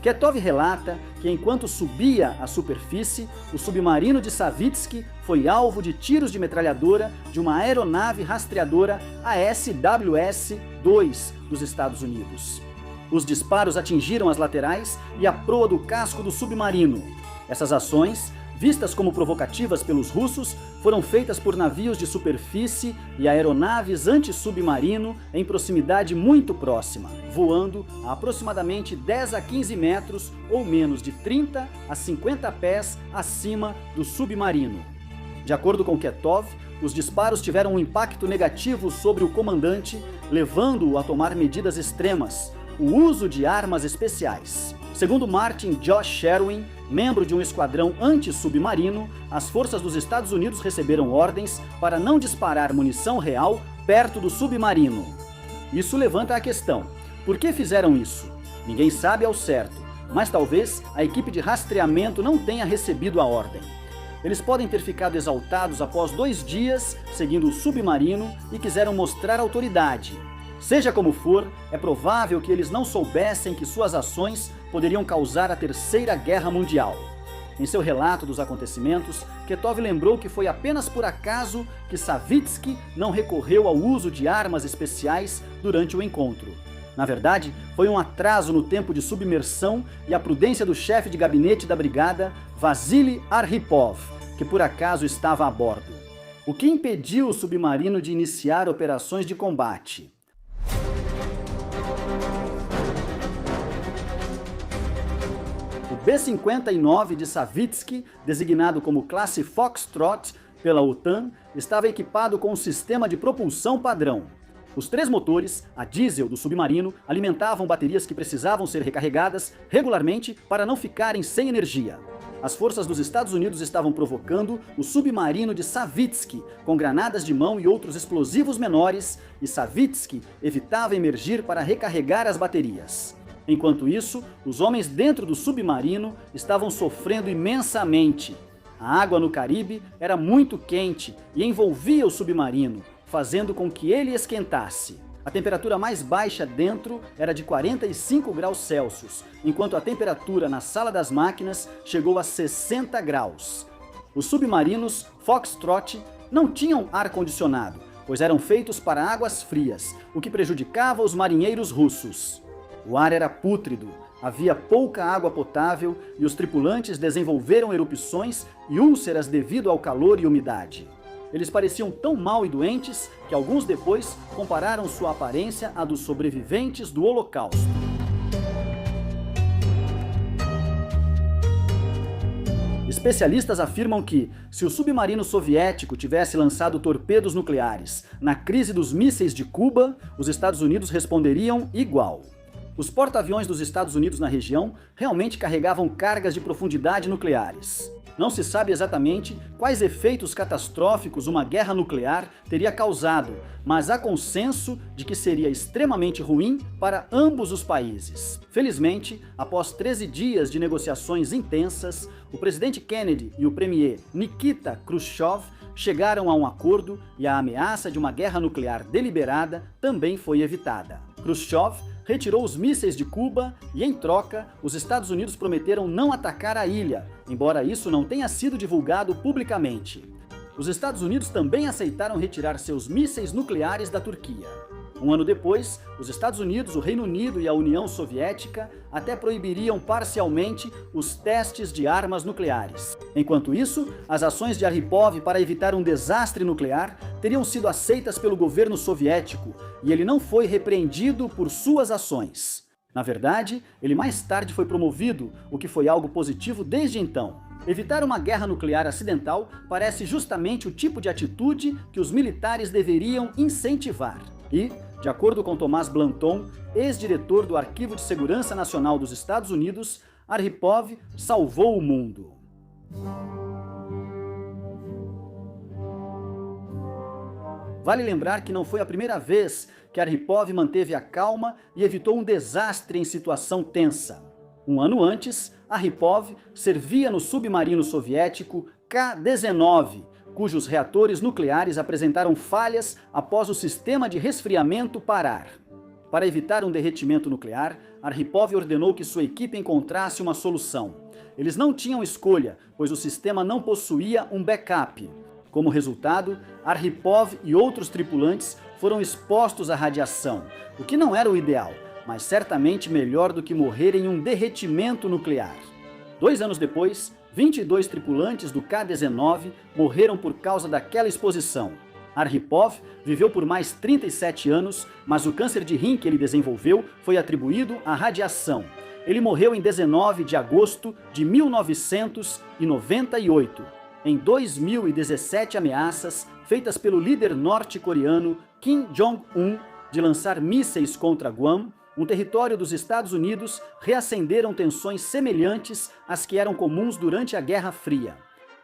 Ketov relata que enquanto subia à superfície, o submarino de Savitsky foi alvo de tiros de metralhadora de uma aeronave rastreadora ASWS-2 dos Estados Unidos. Os disparos atingiram as laterais e a proa do casco do submarino. Essas ações, vistas como provocativas pelos russos, foram feitas por navios de superfície e aeronaves anti-submarino em proximidade muito próxima, voando a aproximadamente 10 a 15 metros ou menos de 30 a 50 pés acima do submarino. De acordo com Ketov, os disparos tiveram um impacto negativo sobre o comandante, levando-o a tomar medidas extremas, o uso de armas especiais. Segundo Martin Josh Sherwin, membro de um esquadrão anti-submarino, as forças dos Estados Unidos receberam ordens para não disparar munição real perto do submarino. Isso levanta a questão: por que fizeram isso? Ninguém sabe ao certo, mas talvez a equipe de rastreamento não tenha recebido a ordem. Eles podem ter ficado exaltados após 2 dias seguindo o submarino e quiseram mostrar autoridade. Seja como for, é provável que eles não soubessem que suas ações poderiam causar a Terceira Guerra Mundial. Em seu relato dos acontecimentos, Ketov lembrou que foi apenas por acaso que Savitsky não recorreu ao uso de armas especiais durante o encontro. Na verdade, foi um atraso no tempo de submersão e a prudência do chefe de gabinete da brigada, Vasily Arhipov, que por acaso estava a bordo. O que impediu o submarino de iniciar operações de combate? O B-59 de Savitsky, designado como classe Foxtrot pela OTAN, estava equipado com um sistema de propulsão padrão. Os 3 motores, a diesel do submarino, alimentavam baterias que precisavam ser recarregadas regularmente para não ficarem sem energia. As forças dos Estados Unidos estavam provocando o submarino de Savitsky com granadas de mão e outros explosivos menores, e Savitsky evitava emergir para recarregar as baterias. Enquanto isso, os homens dentro do submarino estavam sofrendo imensamente. A água no Caribe era muito quente e envolvia o submarino, fazendo com que ele esquentasse. A temperatura mais baixa dentro era de 45 graus Celsius, enquanto a temperatura na sala das máquinas chegou a 60 graus. Os submarinos Foxtrot não tinham ar-condicionado, pois eram feitos para águas frias, o que prejudicava os marinheiros russos. O ar era pútrido, havia pouca água potável e os tripulantes desenvolveram erupções e úlceras devido ao calor e umidade. Eles pareciam tão mal e doentes que alguns depois compararam sua aparência à dos sobreviventes do Holocausto. Especialistas afirmam que, se o submarino soviético tivesse lançado torpedos nucleares na crise dos mísseis de Cuba, os Estados Unidos responderiam igual. Os porta-aviões dos Estados Unidos na região realmente carregavam cargas de profundidade nucleares. Não se sabe exatamente quais efeitos catastróficos uma guerra nuclear teria causado, mas há consenso de que seria extremamente ruim para ambos os países. Felizmente, após 13 dias de negociações intensas, o presidente Kennedy e o premier Nikita Khrushchev chegaram a um acordo e a ameaça de uma guerra nuclear deliberada também foi evitada. Khrushchev retirou os mísseis de Cuba e, em troca, os Estados Unidos prometeram não atacar a ilha, embora isso não tenha sido divulgado publicamente. Os Estados Unidos também aceitaram retirar seus mísseis nucleares da Turquia. Um ano depois, os Estados Unidos, o Reino Unido e a União Soviética até proibiriam parcialmente os testes de armas nucleares. Enquanto isso, as ações de Arhipov para evitar um desastre nuclear teriam sido aceitas pelo governo soviético e ele não foi repreendido por suas ações. Na verdade, ele mais tarde foi promovido, o que foi algo positivo desde então. Evitar uma guerra nuclear acidental parece justamente o tipo de atitude que os militares deveriam incentivar. E, De acordo com Tomás Blanton, ex-diretor do Arquivo de Segurança Nacional dos Estados Unidos, Arhipov salvou o mundo. Vale lembrar que não foi a primeira vez que Arhipov manteve a calma e evitou um desastre em situação tensa. Um ano antes, Arhipov servia no submarino soviético K-19, cujos reatores nucleares apresentaram falhas após o sistema de resfriamento parar. Para evitar um derretimento nuclear, Arhipov ordenou que sua equipe encontrasse uma solução. Eles não tinham escolha, pois o sistema não possuía um backup. Como resultado, Arhipov e outros tripulantes foram expostos à radiação, o que não era o ideal, mas certamente melhor do que morrer em um derretimento nuclear. 2 anos depois, 22 tripulantes do K-19 morreram por causa daquela exposição. Arhipov viveu por mais 37 anos, mas o câncer de rim que ele desenvolveu foi atribuído à radiação. Ele morreu em 19 de agosto de 1998. Em 2017 ameaças feitas pelo líder norte-coreano Kim Jong-un de lançar mísseis contra Guam, um território dos Estados Unidos, reacenderam tensões semelhantes às que eram comuns durante a Guerra Fria.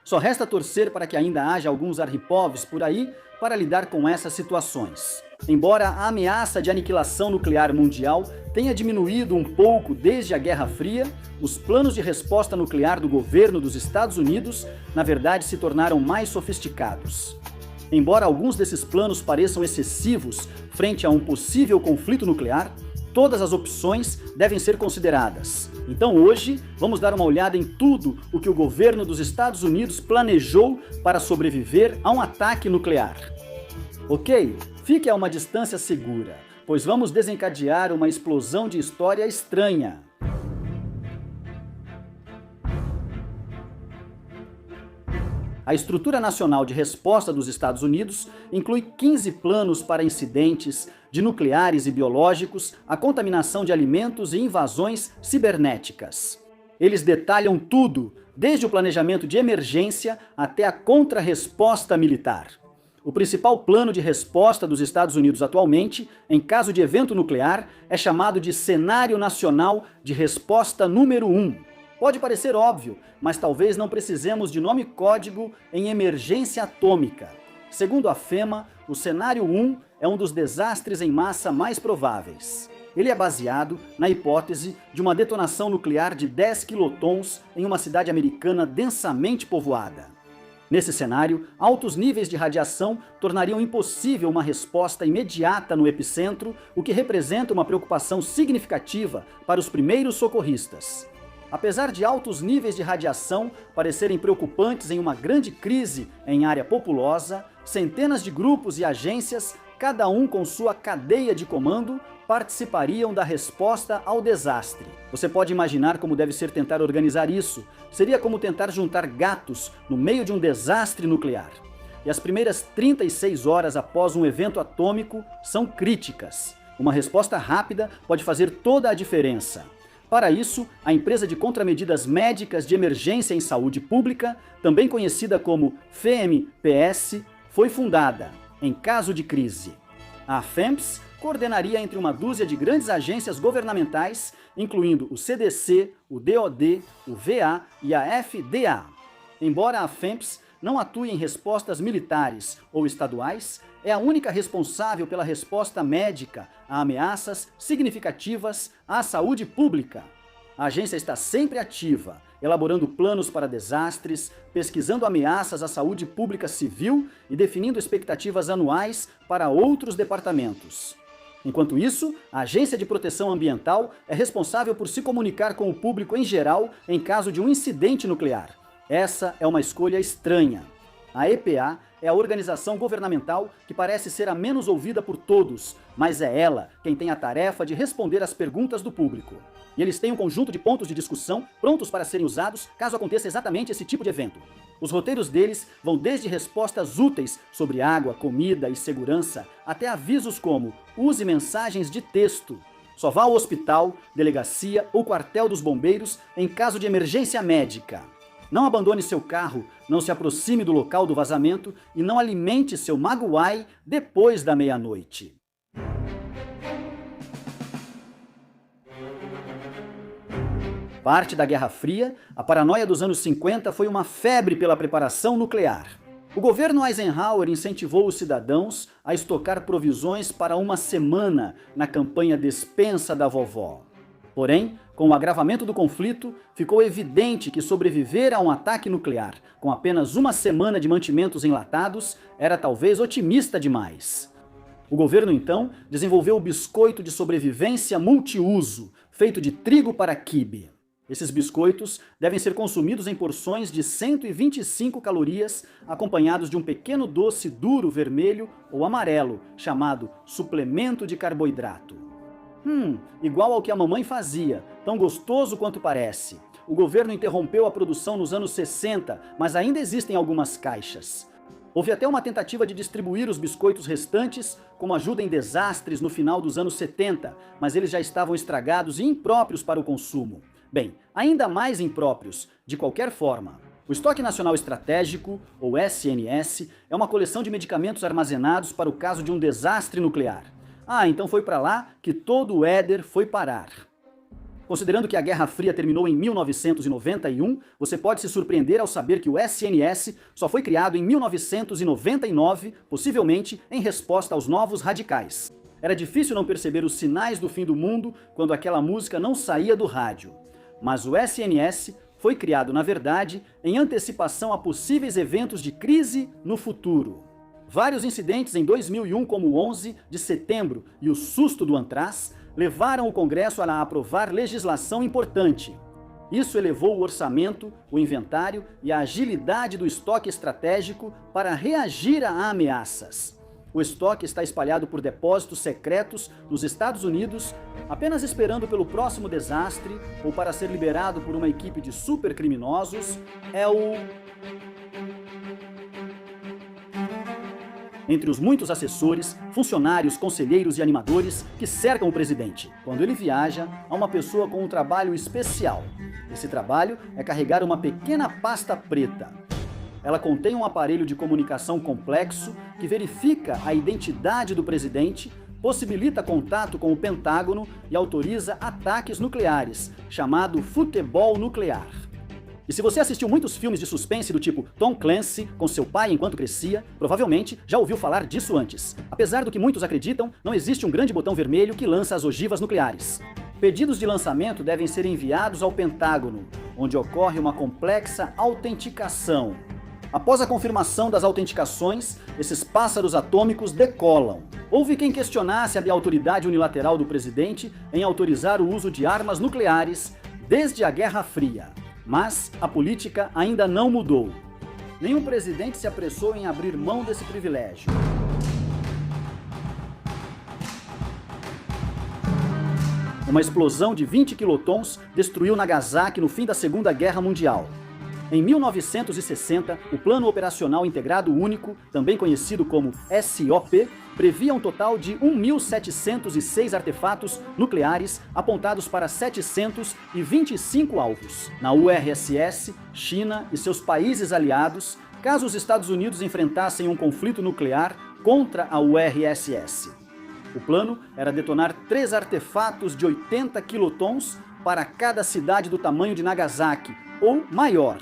Só resta torcer para que ainda haja alguns Arhipovs por aí para lidar com essas situações. Embora a ameaça de aniquilação nuclear mundial tenha diminuído um pouco desde a Guerra Fria, os planos de resposta nuclear do governo dos Estados Unidos, na verdade, se tornaram mais sofisticados. Embora alguns desses planos pareçam excessivos frente a um possível conflito nuclear, todas as opções devem ser consideradas. Então hoje, vamos dar uma olhada em tudo o que o governo dos Estados Unidos planejou para sobreviver a um ataque nuclear. Ok? Fique a uma distância segura, pois vamos desencadear uma explosão de história estranha. A Estrutura Nacional de Resposta dos Estados Unidos inclui 15 planos para incidentes de nucleares e biológicos, a contaminação de alimentos e invasões cibernéticas. Eles detalham tudo, desde o planejamento de emergência até a contra-resposta militar. O principal plano de resposta dos Estados Unidos atualmente, em caso de evento nuclear, é chamado de Cenário Nacional de Resposta número 1. Pode parecer óbvio, mas talvez não precisemos de nome código em emergência atômica. Segundo a FEMA, o cenário 1 é um dos desastres em massa mais prováveis. Ele é baseado na hipótese de uma detonação nuclear de 10 quilotons em uma cidade americana densamente povoada. Nesse cenário, altos níveis de radiação tornariam impossível uma resposta imediata no epicentro, o que representa uma preocupação significativa para os primeiros socorristas. Apesar de altos níveis de radiação parecerem preocupantes em uma grande crise em área populosa, centenas de grupos e agências, cada um com sua cadeia de comando, participariam da resposta ao desastre. Você pode imaginar como deve ser tentar organizar isso. Seria como tentar juntar gatos no meio de um desastre nuclear. E as primeiras 36 horas após um evento atômico são críticas. Uma resposta rápida pode fazer toda a diferença. Para isso, a empresa de contramedidas médicas de emergência em saúde pública, também conhecida como FEMPS, foi fundada, em caso de crise. A FEMPS coordenaria entre uma dúzia de grandes agências governamentais, incluindo o CDC, o DoD, o VA e a FDA. Embora a FEMPS não atue em respostas militares ou estaduais, é a única responsável pela resposta médica a ameaças significativas à saúde pública. A agência está sempre ativa, elaborando planos para desastres, pesquisando ameaças à saúde pública civil e definindo expectativas anuais para outros departamentos. Enquanto isso, a Agência de Proteção Ambiental é responsável por se comunicar com o público em geral em caso de um incidente nuclear. Essa é uma escolha estranha. A EPA é a organização governamental que parece ser a menos ouvida por todos, mas é ela quem tem a tarefa de responder às perguntas do público. E eles têm um conjunto de pontos de discussão prontos para serem usados caso aconteça exatamente esse tipo de evento. Os roteiros deles vão desde respostas úteis sobre água, comida e segurança, até avisos como use mensagens de texto. Só vá ao hospital, delegacia ou quartel dos bombeiros em caso de emergência médica. Não abandone seu carro, não se aproxime do local do vazamento e não alimente seu Maguai depois da meia-noite. Parte da Guerra Fria, a paranoia dos anos 50 foi uma febre pela preparação nuclear. O governo Eisenhower incentivou os cidadãos a estocar provisões para uma semana na campanha Despensa da Vovó. Porém, com o agravamento do conflito, ficou evidente que sobreviver a um ataque nuclear com apenas uma semana de mantimentos enlatados era talvez otimista demais. O governo, então, desenvolveu o biscoito de sobrevivência multiuso, feito de trigo para quibe. Esses biscoitos devem ser consumidos em porções de 125 calorias, acompanhados de um pequeno doce duro vermelho ou amarelo, chamado suplemento de carboidrato. Igual ao que a mamãe fazia, tão gostoso quanto parece. O governo interrompeu a produção nos anos 60, mas ainda existem algumas caixas. Houve até uma tentativa de distribuir os biscoitos restantes como ajuda em desastres no final dos anos 70, mas eles já estavam estragados e impróprios para o consumo. Bem, ainda mais impróprios, de qualquer forma. O Estoque Nacional Estratégico, ou SNS, é uma coleção de medicamentos armazenados para o caso de um desastre nuclear. Então foi para lá que todo o éder foi parar. Considerando que a Guerra Fria terminou em 1991, você pode se surpreender ao saber que o SNS só foi criado em 1999, possivelmente em resposta aos novos radicais. Era difícil não perceber os sinais do fim do mundo quando aquela música não saía do rádio. Mas o SNS foi criado, na verdade, em antecipação a possíveis eventos de crise no futuro. Vários incidentes em 2001, como o 11 de setembro e o susto do Antrax, levaram o Congresso a aprovar legislação importante. Isso elevou o orçamento, o inventário e a agilidade do estoque estratégico para reagir a ameaças. O estoque está espalhado por depósitos secretos nos Estados Unidos, apenas esperando pelo próximo desastre ou para ser liberado por uma equipe de supercriminosos. Entre os muitos assessores, funcionários, conselheiros e animadores que cercam o presidente. Quando ele viaja, há uma pessoa com um trabalho especial. Esse trabalho é carregar uma pequena pasta preta. Ela contém um aparelho de comunicação complexo que verifica a identidade do presidente, possibilita contato com o Pentágono e autoriza ataques nucleares, chamado futebol nuclear. E se você assistiu muitos filmes de suspense do tipo Tom Clancy com seu pai enquanto crescia, provavelmente já ouviu falar disso antes. Apesar do que muitos acreditam, não existe um grande botão vermelho que lança as ogivas nucleares. Pedidos de lançamento devem ser enviados ao Pentágono, onde ocorre uma complexa autenticação. Após a confirmação das autenticações, esses pássaros atômicos decolam. Houve quem questionasse a autoridade unilateral do presidente em autorizar o uso de armas nucleares desde a Guerra Fria. Mas a política ainda não mudou. Nenhum presidente se apressou em abrir mão desse privilégio. Uma explosão de 20 quilotons destruiu Nagasaki no fim da Segunda Guerra Mundial. Em 1960, o Plano Operacional Integrado Único, também conhecido como SOP, previa um total de 1.706 artefatos nucleares apontados para 725 alvos. Na URSS, China e seus países aliados, caso os Estados Unidos enfrentassem um conflito nuclear contra a URSS. O plano era detonar 3 artefatos de 80 quilotons para cada cidade do tamanho de Nagasaki, ou maior.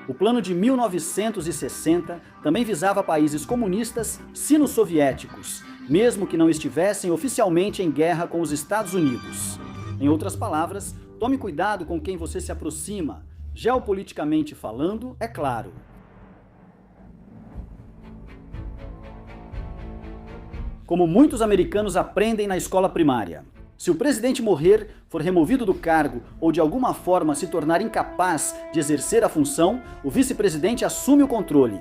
O plano de 1960 também visava países comunistas sino-soviéticos, mesmo que não estivessem oficialmente em guerra com os Estados Unidos. Em outras palavras, tome cuidado com quem você se aproxima, geopoliticamente falando, é claro. Como muitos americanos aprendem na escola primária, se o presidente morrer, for removido do cargo ou de alguma forma se tornar incapaz de exercer a função, o vice-presidente assume o controle.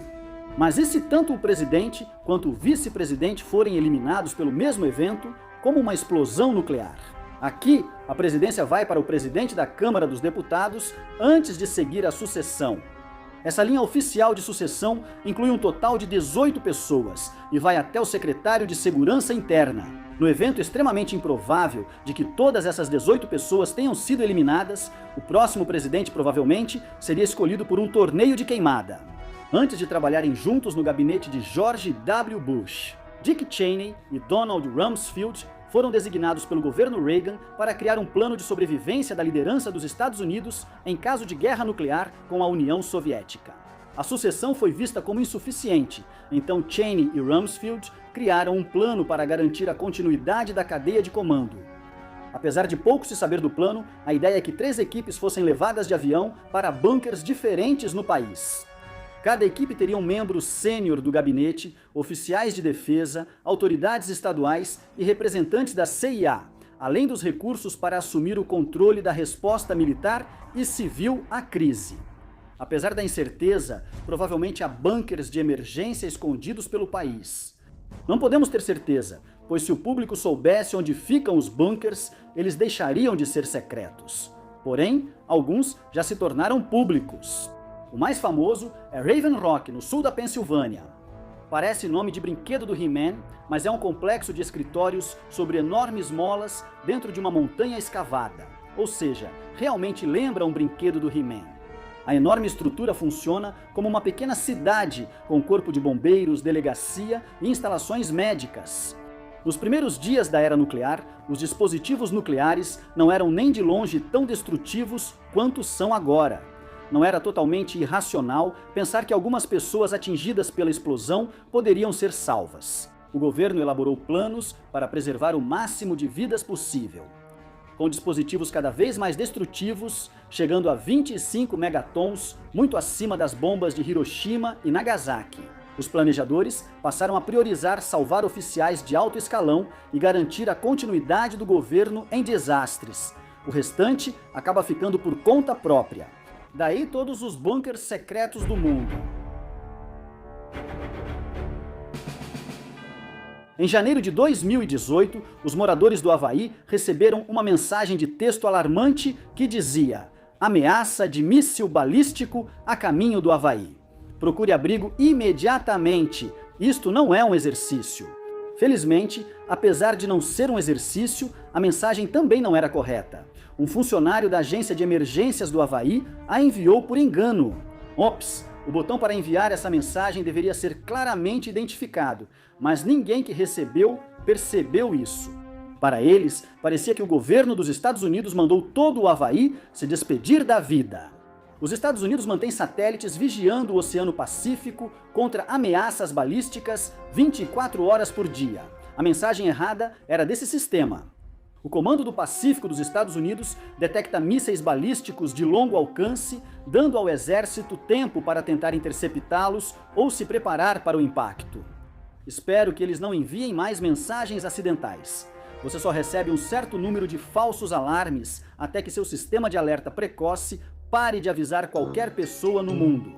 Mas e se tanto o presidente quanto o vice-presidente forem eliminados pelo mesmo evento, como uma explosão nuclear? Aqui, a presidência vai para o presidente da Câmara dos Deputados antes de seguir a sucessão. Essa linha oficial de sucessão inclui um total de 18 pessoas e vai até o secretário de Segurança Interna. No evento extremamente improvável de que todas essas 18 pessoas tenham sido eliminadas, o próximo presidente provavelmente seria escolhido por um torneio de queimada. Antes de trabalharem juntos no gabinete de George W. Bush, Dick Cheney e Donald Rumsfeld foram designados pelo governo Reagan para criar um plano de sobrevivência da liderança dos Estados Unidos em caso de guerra nuclear com a União Soviética. A sucessão foi vista como insuficiente, então Cheney e Rumsfeld criaram um plano para garantir a continuidade da cadeia de comando. Apesar de pouco se saber do plano, a ideia é que 3 equipes fossem levadas de avião para bunkers diferentes no país. Cada equipe teria um membro sênior do gabinete, oficiais de defesa, autoridades estaduais e representantes da CIA, além dos recursos para assumir o controle da resposta militar e civil à crise. Apesar da incerteza, provavelmente há bunkers de emergência escondidos pelo país. Não podemos ter certeza, pois se o público soubesse onde ficam os bunkers, eles deixariam de ser secretos. Porém, alguns já se tornaram públicos. O mais famoso é Raven Rock, no sul da Pensilvânia. Parece nome de brinquedo do He-Man, mas é um complexo de escritórios sobre enormes molas dentro de uma montanha escavada. Ou seja, realmente lembra um brinquedo do He-Man. A enorme estrutura funciona como uma pequena cidade, com corpo de bombeiros, delegacia e instalações médicas. Nos primeiros dias da era nuclear, os dispositivos nucleares não eram nem de longe tão destrutivos quanto são agora. Não era totalmente irracional pensar que algumas pessoas atingidas pela explosão poderiam ser salvas. O governo elaborou planos para preservar o máximo de vidas possível. Com dispositivos cada vez mais destrutivos, chegando a 25 megatons, muito acima das bombas de Hiroshima e Nagasaki. Os planejadores passaram a priorizar salvar oficiais de alto escalão e garantir a continuidade do governo em desastres. O restante acaba ficando por conta própria. Daí todos os bunkers secretos do mundo. Em janeiro de 2018, os moradores do Havaí receberam uma mensagem de texto alarmante que dizia: ameaça de míssil balístico a caminho do Havaí. Procure abrigo imediatamente. Isto não é um exercício. Felizmente, apesar de não ser um exercício, a mensagem também não era correta. Um funcionário da agência de emergências do Havaí a enviou por engano. Ops, o botão para enviar essa mensagem deveria ser claramente identificado, mas ninguém que recebeu percebeu isso. Para eles, parecia que o governo dos Estados Unidos mandou todo o Havaí se despedir da vida. Os Estados Unidos mantêm satélites vigiando o Oceano Pacífico contra ameaças balísticas 24 horas por dia. A mensagem errada era desse sistema. O Comando do Pacífico dos Estados Unidos detecta mísseis balísticos de longo alcance, dando ao exército tempo para tentar interceptá-los ou se preparar para o impacto. Espero que eles não enviem mais mensagens acidentais. Você só recebe um certo número de falsos alarmes até que seu sistema de alerta precoce pare de avisar qualquer pessoa no mundo.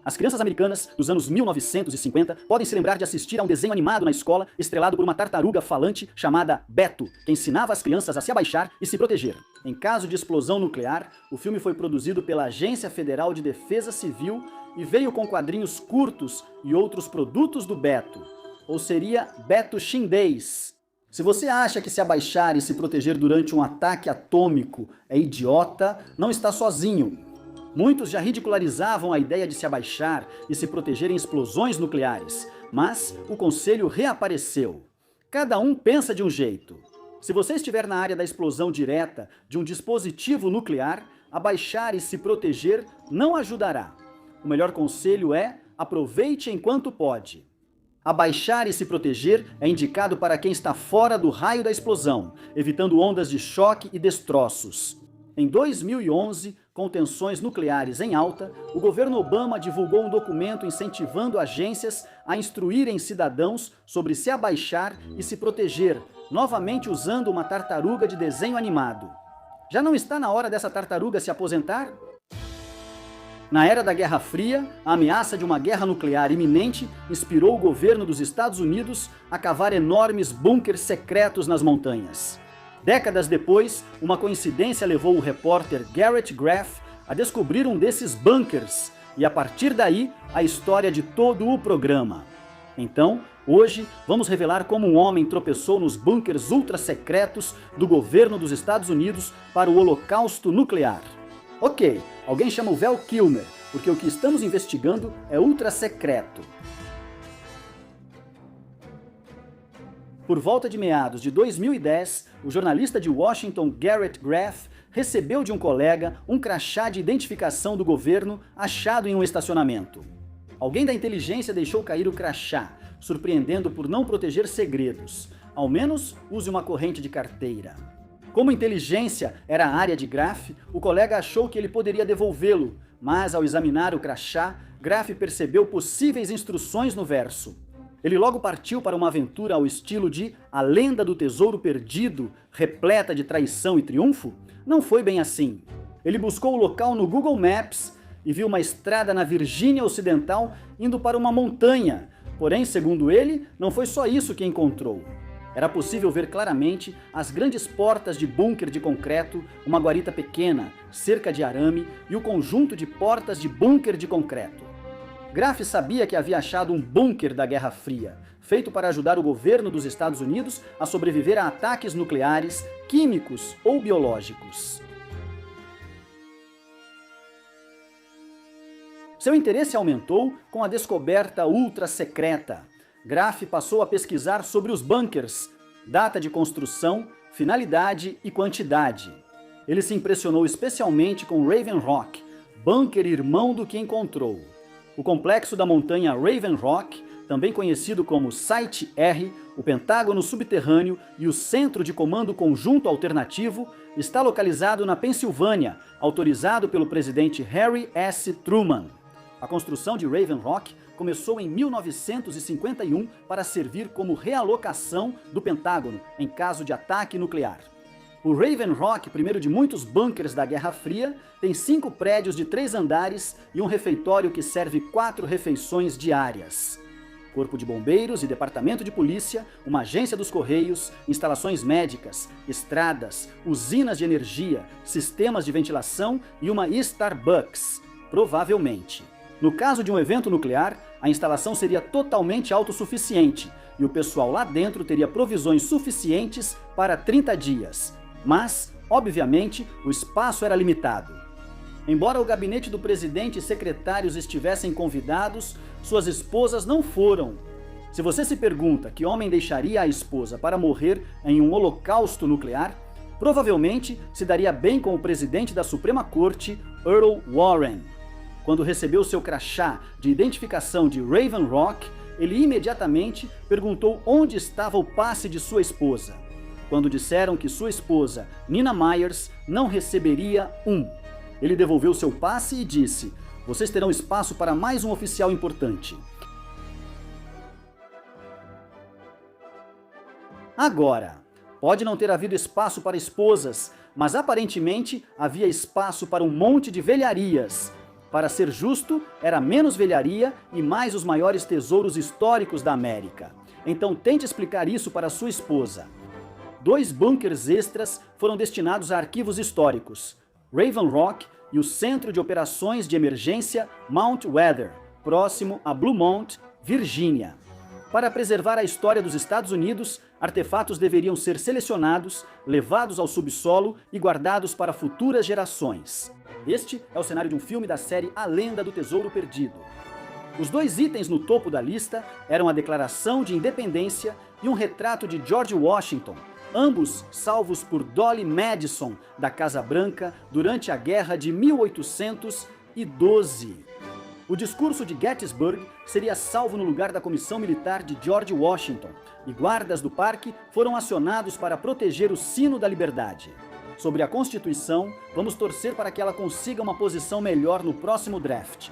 As crianças americanas dos anos 1950 podem se lembrar de assistir a um desenho animado na escola estrelado por uma tartaruga falante chamada Beto, que ensinava as crianças a se abaixar e se proteger. Em caso de explosão nuclear, o filme foi produzido pela Agência Federal de Defesa Civil e veio com quadrinhos curtos e outros produtos do Beto. Ou seria Beto Xindês. Se você acha que se abaixar e se proteger durante um ataque atômico é idiota, não está sozinho. Muitos já ridicularizavam a ideia de se abaixar e se proteger em explosões nucleares, mas o conselho reapareceu. Cada um pensa de um jeito. Se você estiver na área da explosão direta de um dispositivo nuclear, abaixar e se proteger não ajudará. O melhor conselho é: aproveite enquanto pode. Abaixar e se proteger é indicado para quem está fora do raio da explosão, evitando ondas de choque e destroços. Em 2011, com tensões nucleares em alta, o governo Obama divulgou um documento incentivando agências a instruírem cidadãos sobre se abaixar e se proteger, novamente usando uma tartaruga de desenho animado. Já não está na hora dessa tartaruga se aposentar? Na era da Guerra Fria, a ameaça de uma guerra nuclear iminente inspirou o governo dos Estados Unidos a cavar enormes bunkers secretos nas montanhas. Décadas depois, uma coincidência levou o repórter Garrett Graff a descobrir um desses bunkers, e a partir daí, a história de todo o programa. Então, hoje, vamos revelar como um homem tropeçou nos bunkers ultra-secretos do governo dos Estados Unidos para o holocausto nuclear. Ok, alguém chama o Val Kilmer, porque o que estamos investigando é ultra-secreto. Por volta de meados de 2010, o jornalista de Washington Garrett Graff recebeu de um colega um crachá de identificação do governo achado em um estacionamento. Alguém da inteligência deixou cair o crachá, surpreendendo por não proteger segredos. Ao menos use uma corrente de carteira. Como inteligência era a área de Graff, o colega achou que ele poderia devolvê-lo, mas ao examinar o crachá, Graff percebeu possíveis instruções no verso. Ele logo partiu para uma aventura ao estilo de A Lenda do Tesouro Perdido, repleta de traição e triunfo? Não foi bem assim. Ele buscou o local no Google Maps e viu uma estrada na Virgínia Ocidental indo para uma montanha. Porém, segundo ele, não foi só isso que encontrou. Era possível ver claramente as grandes portas de bunker de concreto, uma guarita pequena, cerca de arame e o conjunto de portas de bunker de concreto. Graff sabia que havia achado um bunker da Guerra Fria, feito para ajudar o governo dos Estados Unidos a sobreviver a ataques nucleares, químicos ou biológicos. Seu interesse aumentou com a descoberta ultra secreta. Graff passou a pesquisar sobre os bunkers, data de construção, finalidade e quantidade. Ele se impressionou especialmente com Raven Rock, bunker irmão do que encontrou. O complexo da montanha Raven Rock, também conhecido como Site R, o Pentágono Subterrâneo e o Centro de Comando Conjunto Alternativo, está localizado na Pensilvânia, autorizado pelo presidente Harry S. Truman. A construção de Raven Rock começou em 1951 para servir como realocação do Pentágono em caso de ataque nuclear. O Raven Rock, primeiro de muitos bunkers da Guerra Fria, tem 5 prédios de 3 andares e um refeitório que serve 4 refeições diárias. Corpo de Bombeiros e Departamento de Polícia, uma agência dos Correios, instalações médicas, estradas, usinas de energia, sistemas de ventilação e uma Starbucks, provavelmente. No caso de um evento nuclear, a instalação seria totalmente autossuficiente e o pessoal lá dentro teria provisões suficientes para 30 dias. Mas, obviamente, o espaço era limitado. Embora o gabinete do presidente e secretários estivessem convidados, suas esposas não foram. Se você se pergunta que homem deixaria a esposa para morrer em um holocausto nuclear, provavelmente se daria bem com o presidente da Suprema Corte, Earl Warren. Quando recebeu seu crachá de identificação de Raven Rock, ele imediatamente perguntou onde estava o passe de sua esposa. Quando disseram que sua esposa, Nina Myers, não receberia um. Ele devolveu seu passe e disse: "Vocês terão espaço para mais um oficial importante." Agora, pode não ter havido espaço para esposas, mas aparentemente havia espaço para um monte de velharias. Para ser justo, era menos velharia e mais os maiores tesouros históricos da América. Então tente explicar isso para sua esposa. 2 bunkers extras foram destinados a arquivos históricos, Raven Rock e o Centro de Operações de Emergência Mount Weather, próximo a Bluemont, Virgínia. Para preservar a história dos Estados Unidos, artefatos deveriam ser selecionados, levados ao subsolo e guardados para futuras gerações. Este é o cenário de um filme da série A Lenda do Tesouro Perdido. Os 2 itens no topo da lista eram a Declaração de Independência e um retrato de George Washington, ambos salvos por Dolly Madison, da Casa Branca, durante a Guerra de 1812. O discurso de Gettysburg seria salvo no lugar da comissão militar de George Washington, e guardas do parque foram acionados para proteger o sino da liberdade. Sobre a Constituição, vamos torcer para que ela consiga uma posição melhor no próximo draft.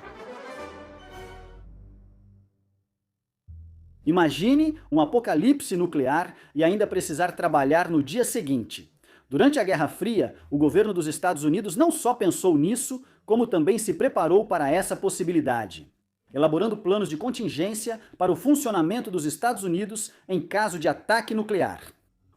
Imagine um apocalipse nuclear e ainda precisar trabalhar no dia seguinte. Durante a Guerra Fria, o governo dos Estados Unidos não só pensou nisso, como também se preparou para essa possibilidade, elaborando planos de contingência para o funcionamento dos Estados Unidos em caso de ataque nuclear.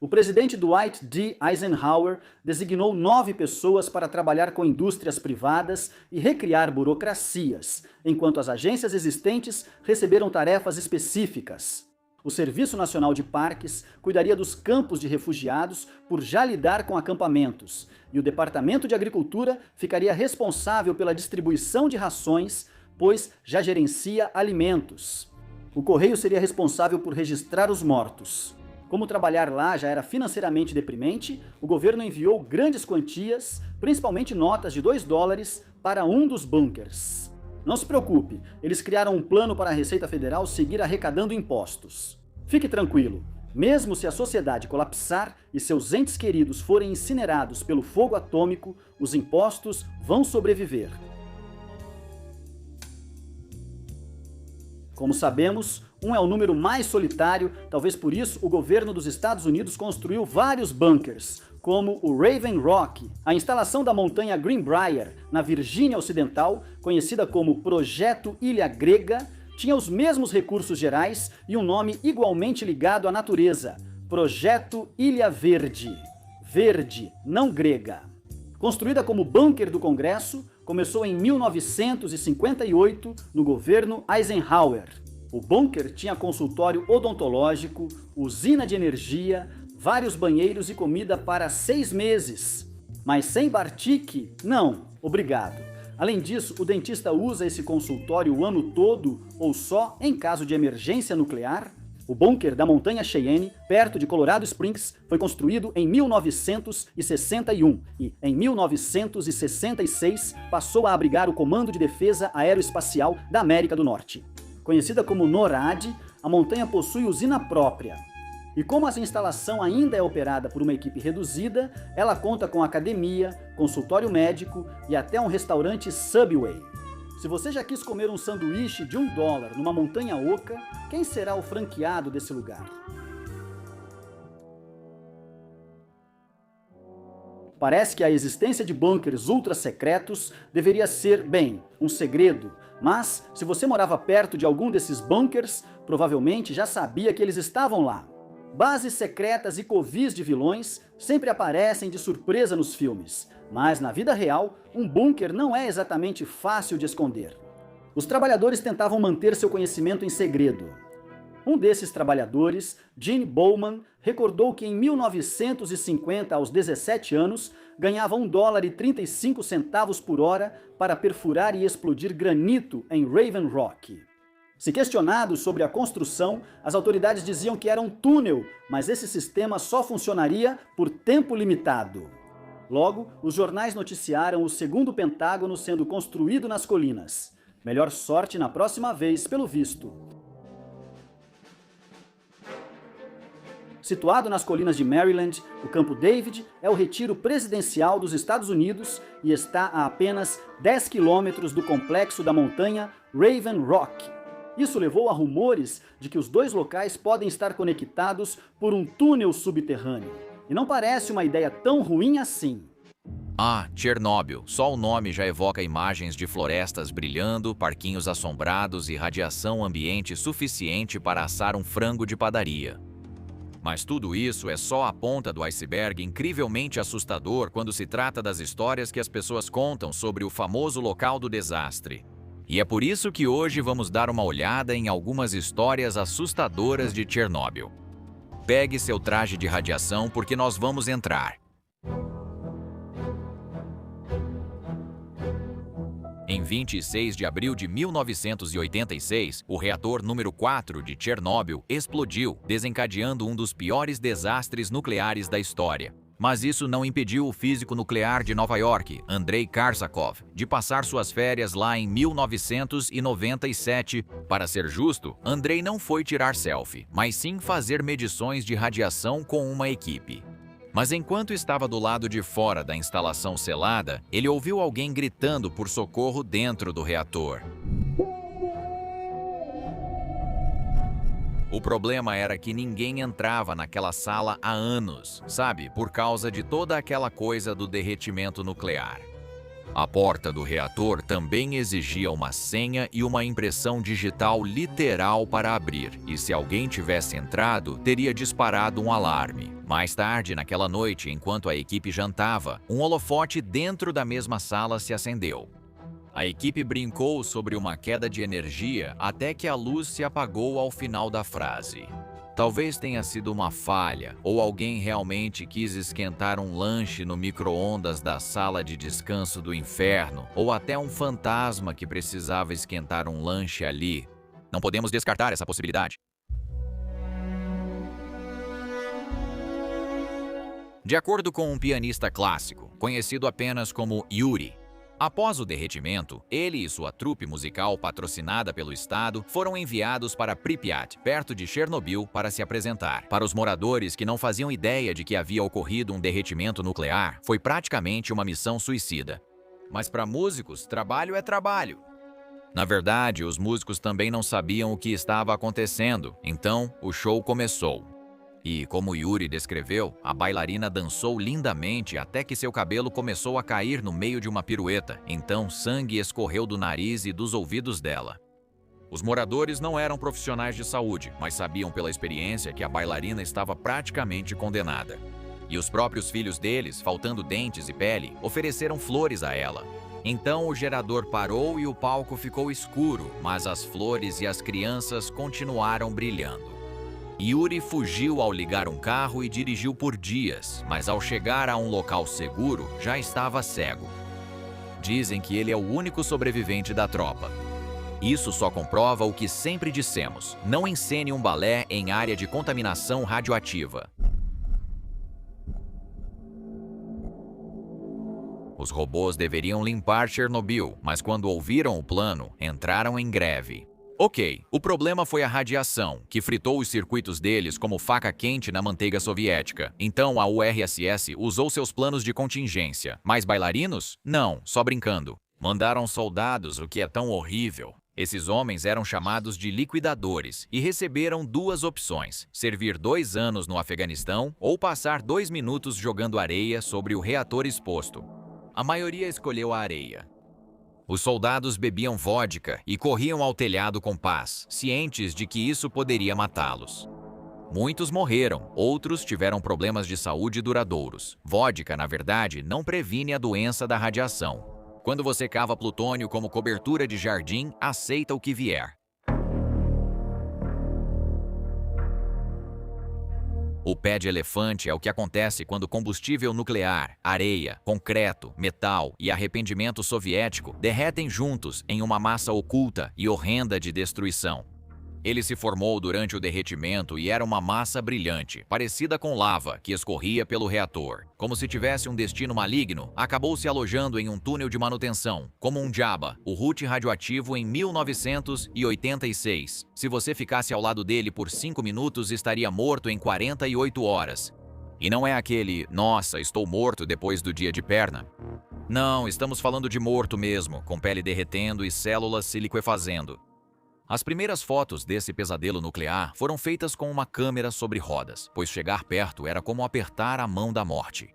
O presidente Dwight D. Eisenhower designou 9 pessoas para trabalhar com indústrias privadas e recriar burocracias, enquanto as agências existentes receberam tarefas específicas. O Serviço Nacional de Parques cuidaria dos campos de refugiados por já lidar com acampamentos, e o Departamento de Agricultura ficaria responsável pela distribuição de rações, pois já gerencia alimentos. O Correio seria responsável por registrar os mortos. Como trabalhar lá já era financeiramente deprimente, o governo enviou grandes quantias, principalmente notas de $2, para um dos bunkers. Não se preocupe, eles criaram um plano para a Receita Federal seguir arrecadando impostos. Fique tranquilo, mesmo se a sociedade colapsar e seus entes queridos forem incinerados pelo fogo atômico, os impostos vão sobreviver. Como sabemos, um é o número mais solitário, talvez por isso o governo dos Estados Unidos construiu vários bunkers, como o Raven Rock, a instalação da montanha Greenbrier, na Virgínia Ocidental, conhecida como Projeto Ilha Grega, tinha os mesmos recursos gerais e um nome igualmente ligado à natureza, Projeto Ilha Verde. Verde, não grega. Construída como bunker do Congresso, começou em 1958 no governo Eisenhower. O bunker tinha consultório odontológico, usina de energia, vários banheiros e comida para 6 meses. Mas sem Bartik, não, obrigado. Além disso, o dentista usa esse consultório o ano todo ou só em caso de emergência nuclear? O bunker da Montanha Cheyenne, perto de Colorado Springs, foi construído em 1961 e, em 1966, passou a abrigar o Comando de Defesa Aeroespacial da América do Norte. Conhecida como NORAD, a montanha possui usina própria. E como essa instalação ainda é operada por uma equipe reduzida, ela conta com academia, consultório médico e até um restaurante Subway. Se você já quis comer um sanduíche de $1 numa montanha oca, quem será o franqueado desse lugar? Parece que a existência de bunkers ultra secretos deveria ser, bem, um segredo, mas se você morava perto de algum desses bunkers, provavelmente já sabia que eles estavam lá. Bases secretas e covis de vilões sempre aparecem de surpresa nos filmes, mas na vida real, um bunker não é exatamente fácil de esconder. Os trabalhadores tentavam manter seu conhecimento em segredo. Um desses trabalhadores, Gene Bowman, recordou que em 1950, aos 17 anos, ganhava $1,35 por hora para perfurar e explodir granito em Raven Rock. Se questionados sobre a construção, as autoridades diziam que era um túnel, mas esse sistema só funcionaria por tempo limitado. Logo, os jornais noticiaram o segundo Pentágono sendo construído nas colinas. Melhor sorte na próxima vez, pelo visto. Situado nas colinas de Maryland, o Campo David é o retiro presidencial dos Estados Unidos e está a apenas 10 quilômetros do complexo da montanha Raven Rock. Isso levou a rumores de que os dois locais podem estar conectados por um túnel subterrâneo. E não parece uma ideia tão ruim assim. Ah, Chernobyl. Só o nome já evoca imagens de florestas brilhando, parquinhos assombrados e radiação ambiente suficiente para assar um frango de padaria. Mas tudo isso é só a ponta do iceberg incrivelmente assustador quando se trata das histórias que as pessoas contam sobre o famoso local do desastre. E é por isso que hoje vamos dar uma olhada em algumas histórias assustadoras de Chernobyl. Pegue seu traje de radiação porque nós vamos entrar. Em 26 de abril de 1986, o reator número 4 de Chernobyl explodiu, desencadeando um dos piores desastres nucleares da história. Mas isso não impediu o físico nuclear de Nova York, Andrei Karsakov, de passar suas férias lá em 1997. Para ser justo, Andrei não foi tirar selfie, mas sim fazer medições de radiação com uma equipe. Mas enquanto estava do lado de fora da instalação selada, ele ouviu alguém gritando por socorro dentro do reator. O problema era que ninguém entrava naquela sala há anos, sabe? Por causa de toda aquela coisa do derretimento nuclear. A porta do reator também exigia uma senha e uma impressão digital literal para abrir, e se alguém tivesse entrado, teria disparado um alarme. Mais tarde, naquela noite, enquanto a equipe jantava, um holofote dentro da mesma sala se acendeu. A equipe brincou sobre uma queda de energia até que a luz se apagou ao final da frase. Talvez tenha sido uma falha, ou alguém realmente quis esquentar um lanche no micro-ondas da sala de descanso do inferno, ou até um fantasma que precisava esquentar um lanche ali. Não podemos descartar essa possibilidade. De acordo com um pianista clássico, conhecido apenas como Yuri, após o derretimento, ele e sua trupe musical patrocinada pelo Estado foram enviados para Pripyat, perto de Chernobyl, para se apresentar. Para os moradores que não faziam ideia de que havia ocorrido um derretimento nuclear, foi praticamente uma missão suicida. Mas para músicos, trabalho é trabalho. Na verdade, os músicos também não sabiam o que estava acontecendo, então o show começou. E, como Yuri descreveu, a bailarina dançou lindamente até que seu cabelo começou a cair no meio de uma pirueta, então sangue escorreu do nariz e dos ouvidos dela. Os moradores não eram profissionais de saúde, mas sabiam pela experiência que a bailarina estava praticamente condenada. E os próprios filhos deles, faltando dentes e pele, ofereceram flores a ela. Então o gerador parou e o palco ficou escuro, mas as flores e as crianças continuaram brilhando. Yuri fugiu ao ligar um carro e dirigiu por dias, mas ao chegar a um local seguro, já estava cego. Dizem que ele é o único sobrevivente da tropa. Isso só comprova o que sempre dissemos: não encene um balé em área de contaminação radioativa. Os robôs deveriam limpar Chernobyl, mas quando ouviram o plano, entraram em greve. Ok, o problema foi a radiação, que fritou os circuitos deles como faca quente na manteiga soviética. Então a URSS usou seus planos de contingência. Mais bailarinos? Não, só brincando. Mandaram soldados, o que é tão horrível. Esses homens eram chamados de liquidadores e receberam duas opções: servir 2 anos no Afeganistão ou passar 2 minutos jogando areia sobre o reator exposto. A maioria escolheu a areia. Os soldados bebiam vodka e corriam ao telhado com paz, cientes de que isso poderia matá-los. Muitos morreram, outros tiveram problemas de saúde duradouros. Vodka, na verdade, não previne a doença da radiação. Quando você cava plutônio como cobertura de jardim, aceita o que vier. O pé de elefante é o que acontece quando combustível nuclear, areia, concreto, metal e arrependimento soviético derretem juntos em uma massa oculta e horrenda de destruição. Ele se formou durante o derretimento e era uma massa brilhante, parecida com lava, que escorria pelo reator. Como se tivesse um destino maligno, acabou se alojando em um túnel de manutenção, como um Jabba, o Root radioativo em 1986. Se você ficasse ao lado dele por 5 minutos, estaria morto em 48 horas. E não é aquele, nossa, estou morto depois do dia de perna. Não, estamos falando de morto mesmo, com pele derretendo e células se liquefazendo. As primeiras fotos desse pesadelo nuclear foram feitas com uma câmera sobre rodas, pois chegar perto era como apertar a mão da morte.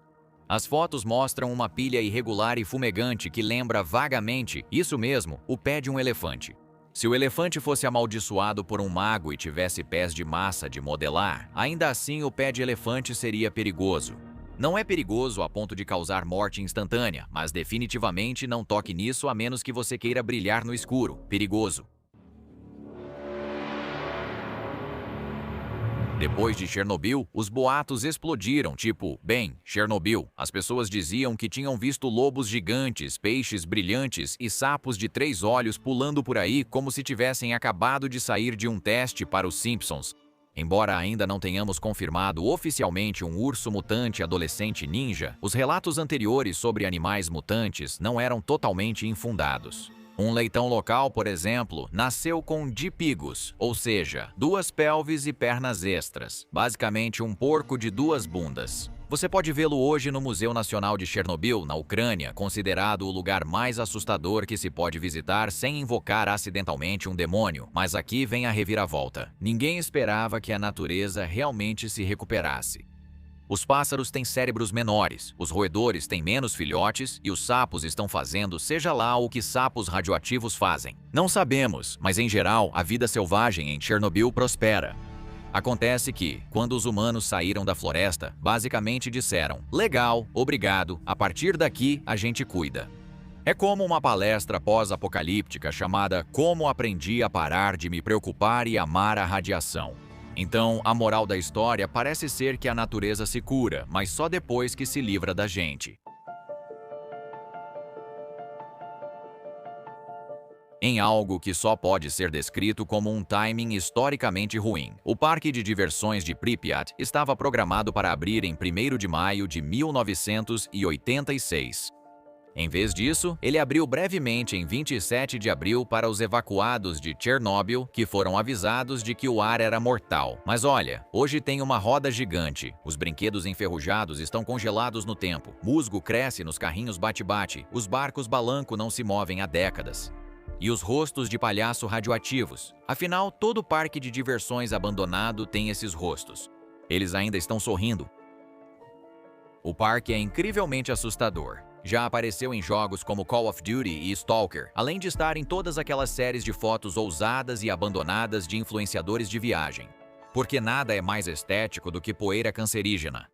As fotos mostram uma pilha irregular e fumegante que lembra vagamente, isso mesmo, o pé de um elefante. Se o elefante fosse amaldiçoado por um mago e tivesse pés de massa de modelar, ainda assim o pé de elefante seria perigoso. Não é perigoso a ponto de causar morte instantânea, mas definitivamente não toque nisso a menos que você queira brilhar no escuro. Perigoso. Depois de Chernobyl, os boatos explodiram, tipo, bem, Chernobyl. As pessoas diziam que tinham visto lobos gigantes, peixes brilhantes e sapos de 3 olhos pulando por aí como se tivessem acabado de sair de um teste para os Simpsons. Embora ainda não tenhamos confirmado oficialmente um urso mutante adolescente ninja, os relatos anteriores sobre animais mutantes não eram totalmente infundados. Um leitão local, por exemplo, nasceu com dipigos, ou seja, 2 pelves e pernas extras, basicamente um porco de 2 bundas. Você pode vê-lo hoje no Museu Nacional de Chernobyl, na Ucrânia, considerado o lugar mais assustador que se pode visitar sem invocar acidentalmente um demônio. Mas aqui vem a reviravolta. Ninguém esperava que a natureza realmente se recuperasse. Os pássaros têm cérebros menores, os roedores têm menos filhotes e os sapos estão fazendo seja lá o que sapos radioativos fazem. Não sabemos, mas em geral a vida selvagem em Chernobyl prospera. Acontece que, quando os humanos saíram da floresta, basicamente disseram: legal, obrigado, a partir daqui a gente cuida. É como uma palestra pós-apocalíptica chamada Como Aprendi a Parar de Me Preocupar e Amar a Radiação. Então, a moral da história parece ser que a natureza se cura, mas só depois que se livra da gente. em algo que só pode ser descrito como um timing historicamente ruim. O parque de diversões de Pripyat estava programado para abrir em 1º de maio de 1986. Em vez disso, ele abriu brevemente em 27 de abril para os evacuados de Chernobyl, que foram avisados de que o ar era mortal. Mas olha, hoje tem uma roda gigante. Os brinquedos enferrujados estão congelados no tempo. Musgo cresce nos carrinhos bate-bate. Os barcos balanco não se movem há décadas. E os rostos de palhaço radioativos. Afinal, todo parque de diversões abandonado tem esses rostos. Eles ainda estão sorrindo. O parque é incrivelmente assustador. Já apareceu em jogos como Call of Duty e Stalker, além de estar em todas aquelas séries de fotos ousadas e abandonadas de influenciadores de viagem. Porque nada é mais estético do que poeira cancerígena.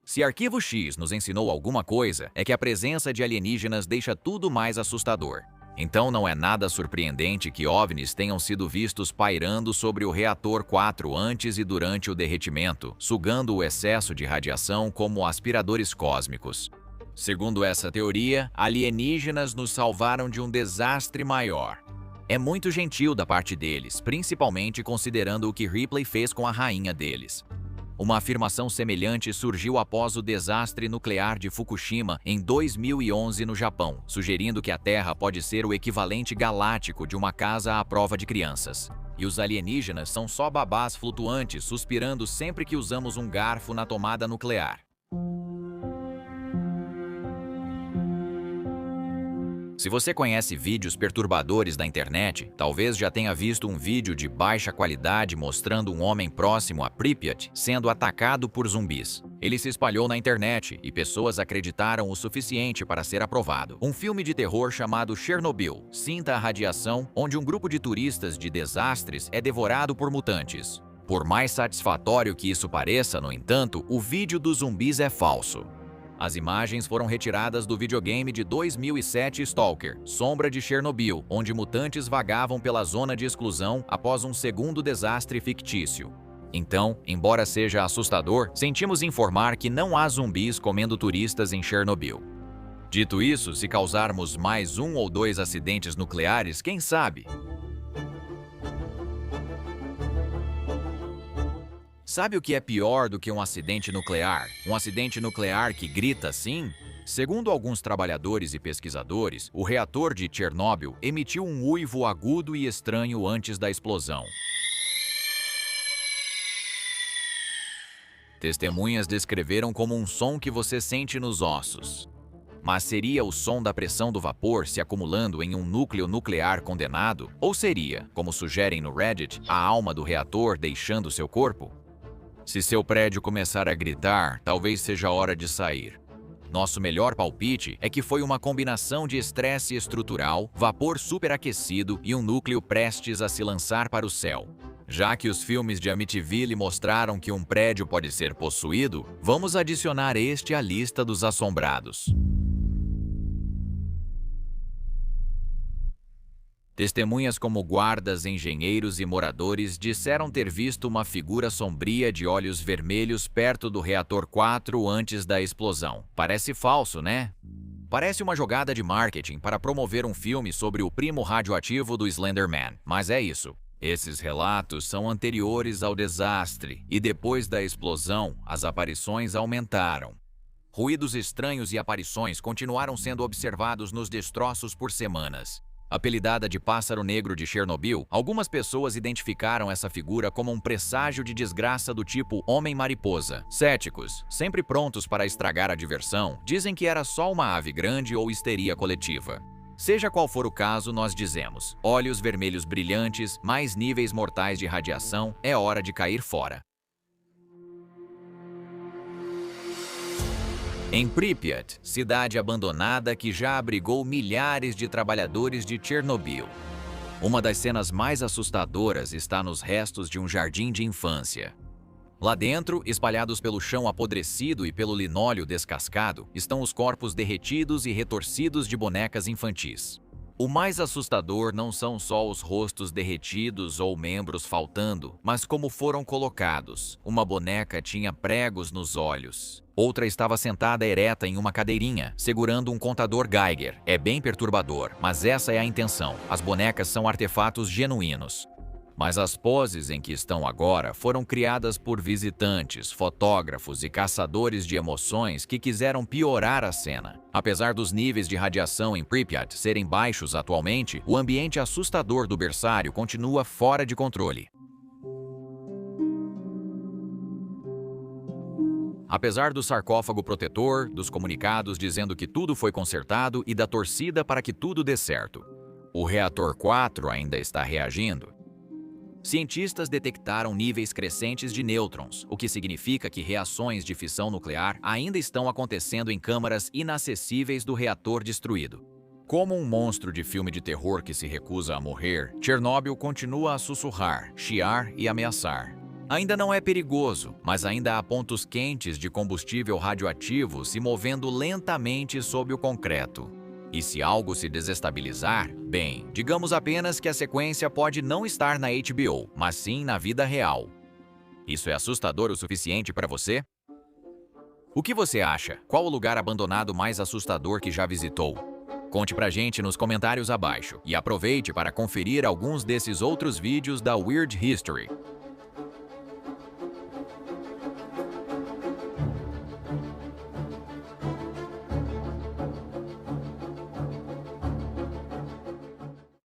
Se Arquivo X nos ensinou alguma coisa, é que a presença de alienígenas deixa tudo mais assustador. Então não é nada surpreendente que OVNIs tenham sido vistos pairando sobre o reator 4 antes e durante o derretimento, sugando o excesso de radiação como aspiradores cósmicos. Segundo essa teoria, alienígenas nos salvaram de um desastre maior. É muito gentil da parte deles, principalmente considerando o que Ripley fez com a rainha deles. Uma afirmação semelhante surgiu após o desastre nuclear de Fukushima em 2011 no Japão, sugerindo que a Terra pode ser o equivalente galáctico de uma casa à prova de crianças. E os alienígenas são só babás flutuantes suspirando sempre que usamos um garfo na tomada nuclear. Se você conhece vídeos perturbadores da internet, talvez já tenha visto um vídeo de baixa qualidade mostrando um homem próximo a Pripyat sendo atacado por zumbis. Ele se espalhou na internet e pessoas acreditaram o suficiente para ser aprovado. Um filme de terror chamado Chernobyl, Sinta a Radiação, onde um grupo de turistas de desastres é devorado por mutantes. Por mais satisfatório que isso pareça, no entanto, o vídeo dos zumbis é falso. As imagens foram retiradas do videogame de 2007 Stalker, Sombra de Chernobyl, onde mutantes vagavam pela zona de exclusão após um segundo desastre fictício. Então, embora seja assustador, sentimos informar que não há zumbis comendo turistas em Chernobyl. Dito isso, se causarmos mais 1 ou 2 acidentes nucleares, quem sabe? Sabe o que é pior do que um acidente nuclear? Um acidente nuclear que grita assim? Segundo alguns trabalhadores e pesquisadores, o reator de Chernobyl emitiu um uivo agudo e estranho antes da explosão. Testemunhas descreveram como um som que você sente nos ossos. Mas seria o som da pressão do vapor se acumulando em um núcleo nuclear condenado? Ou seria, como sugerem no Reddit, a alma do reator deixando seu corpo? Se seu prédio começar a gritar, talvez seja hora de sair. Nosso melhor palpite é que foi uma combinação de estresse estrutural, vapor superaquecido e um núcleo prestes a se lançar para o céu. Já que os filmes de Amityville mostraram que um prédio pode ser possuído, vamos adicionar este à lista dos assombrados. Testemunhas como guardas, engenheiros e moradores disseram ter visto uma figura sombria de olhos vermelhos perto do reator 4 antes da explosão. Parece falso, né? Parece uma jogada de marketing para promover um filme sobre o primo radioativo do Slender Man, mas é isso. Esses relatos são anteriores ao desastre e depois da explosão, as aparições aumentaram. Ruídos estranhos e aparições continuaram sendo observados nos destroços por semanas. Apelidada de Pássaro Negro de Chernobyl, algumas pessoas identificaram essa figura como um presságio de desgraça do tipo Homem-Mariposa. Céticos, sempre prontos para estragar a diversão, dizem que era só uma ave grande ou histeria coletiva. Seja qual for o caso, nós dizemos: olhos vermelhos brilhantes, mais níveis mortais de radiação, é hora de cair fora. Em Pripyat, cidade abandonada que já abrigou milhares de trabalhadores de Chernobyl. Uma das cenas mais assustadoras está nos restos de um jardim de infância. Lá dentro, espalhados pelo chão apodrecido e pelo linóleo descascado, estão os corpos derretidos e retorcidos de bonecas infantis. O mais assustador não são só os rostos derretidos ou membros faltando, mas como foram colocados. Uma boneca tinha pregos nos olhos. Outra estava sentada ereta em uma cadeirinha, segurando um contador Geiger. É bem perturbador, mas essa é a intenção. As bonecas são artefatos genuínos. Mas as poses em que estão agora foram criadas por visitantes, fotógrafos e caçadores de emoções que quiseram piorar a cena. Apesar dos níveis de radiação em Pripyat serem baixos atualmente, o ambiente assustador do berçário continua fora de controle. Apesar do sarcófago protetor, dos comunicados dizendo que tudo foi consertado e da torcida para que tudo dê certo, o reator 4 ainda está reagindo. Cientistas detectaram níveis crescentes de nêutrons, o que significa que reações de fissão nuclear ainda estão acontecendo em câmaras inacessíveis do reator destruído. Como um monstro de filme de terror que se recusa a morrer, Chernobyl continua a sussurrar, chiar e ameaçar. Ainda não é perigoso, mas ainda há pontos quentes de combustível radioativo se movendo lentamente sob o concreto. E se algo se desestabilizar, bem, digamos apenas que a sequência pode não estar na HBO, mas sim na vida real. Isso é assustador o suficiente para você? O que você acha? Qual o lugar abandonado mais assustador que já visitou? Conte pra gente nos comentários abaixo e aproveite para conferir alguns desses outros vídeos da Weird History.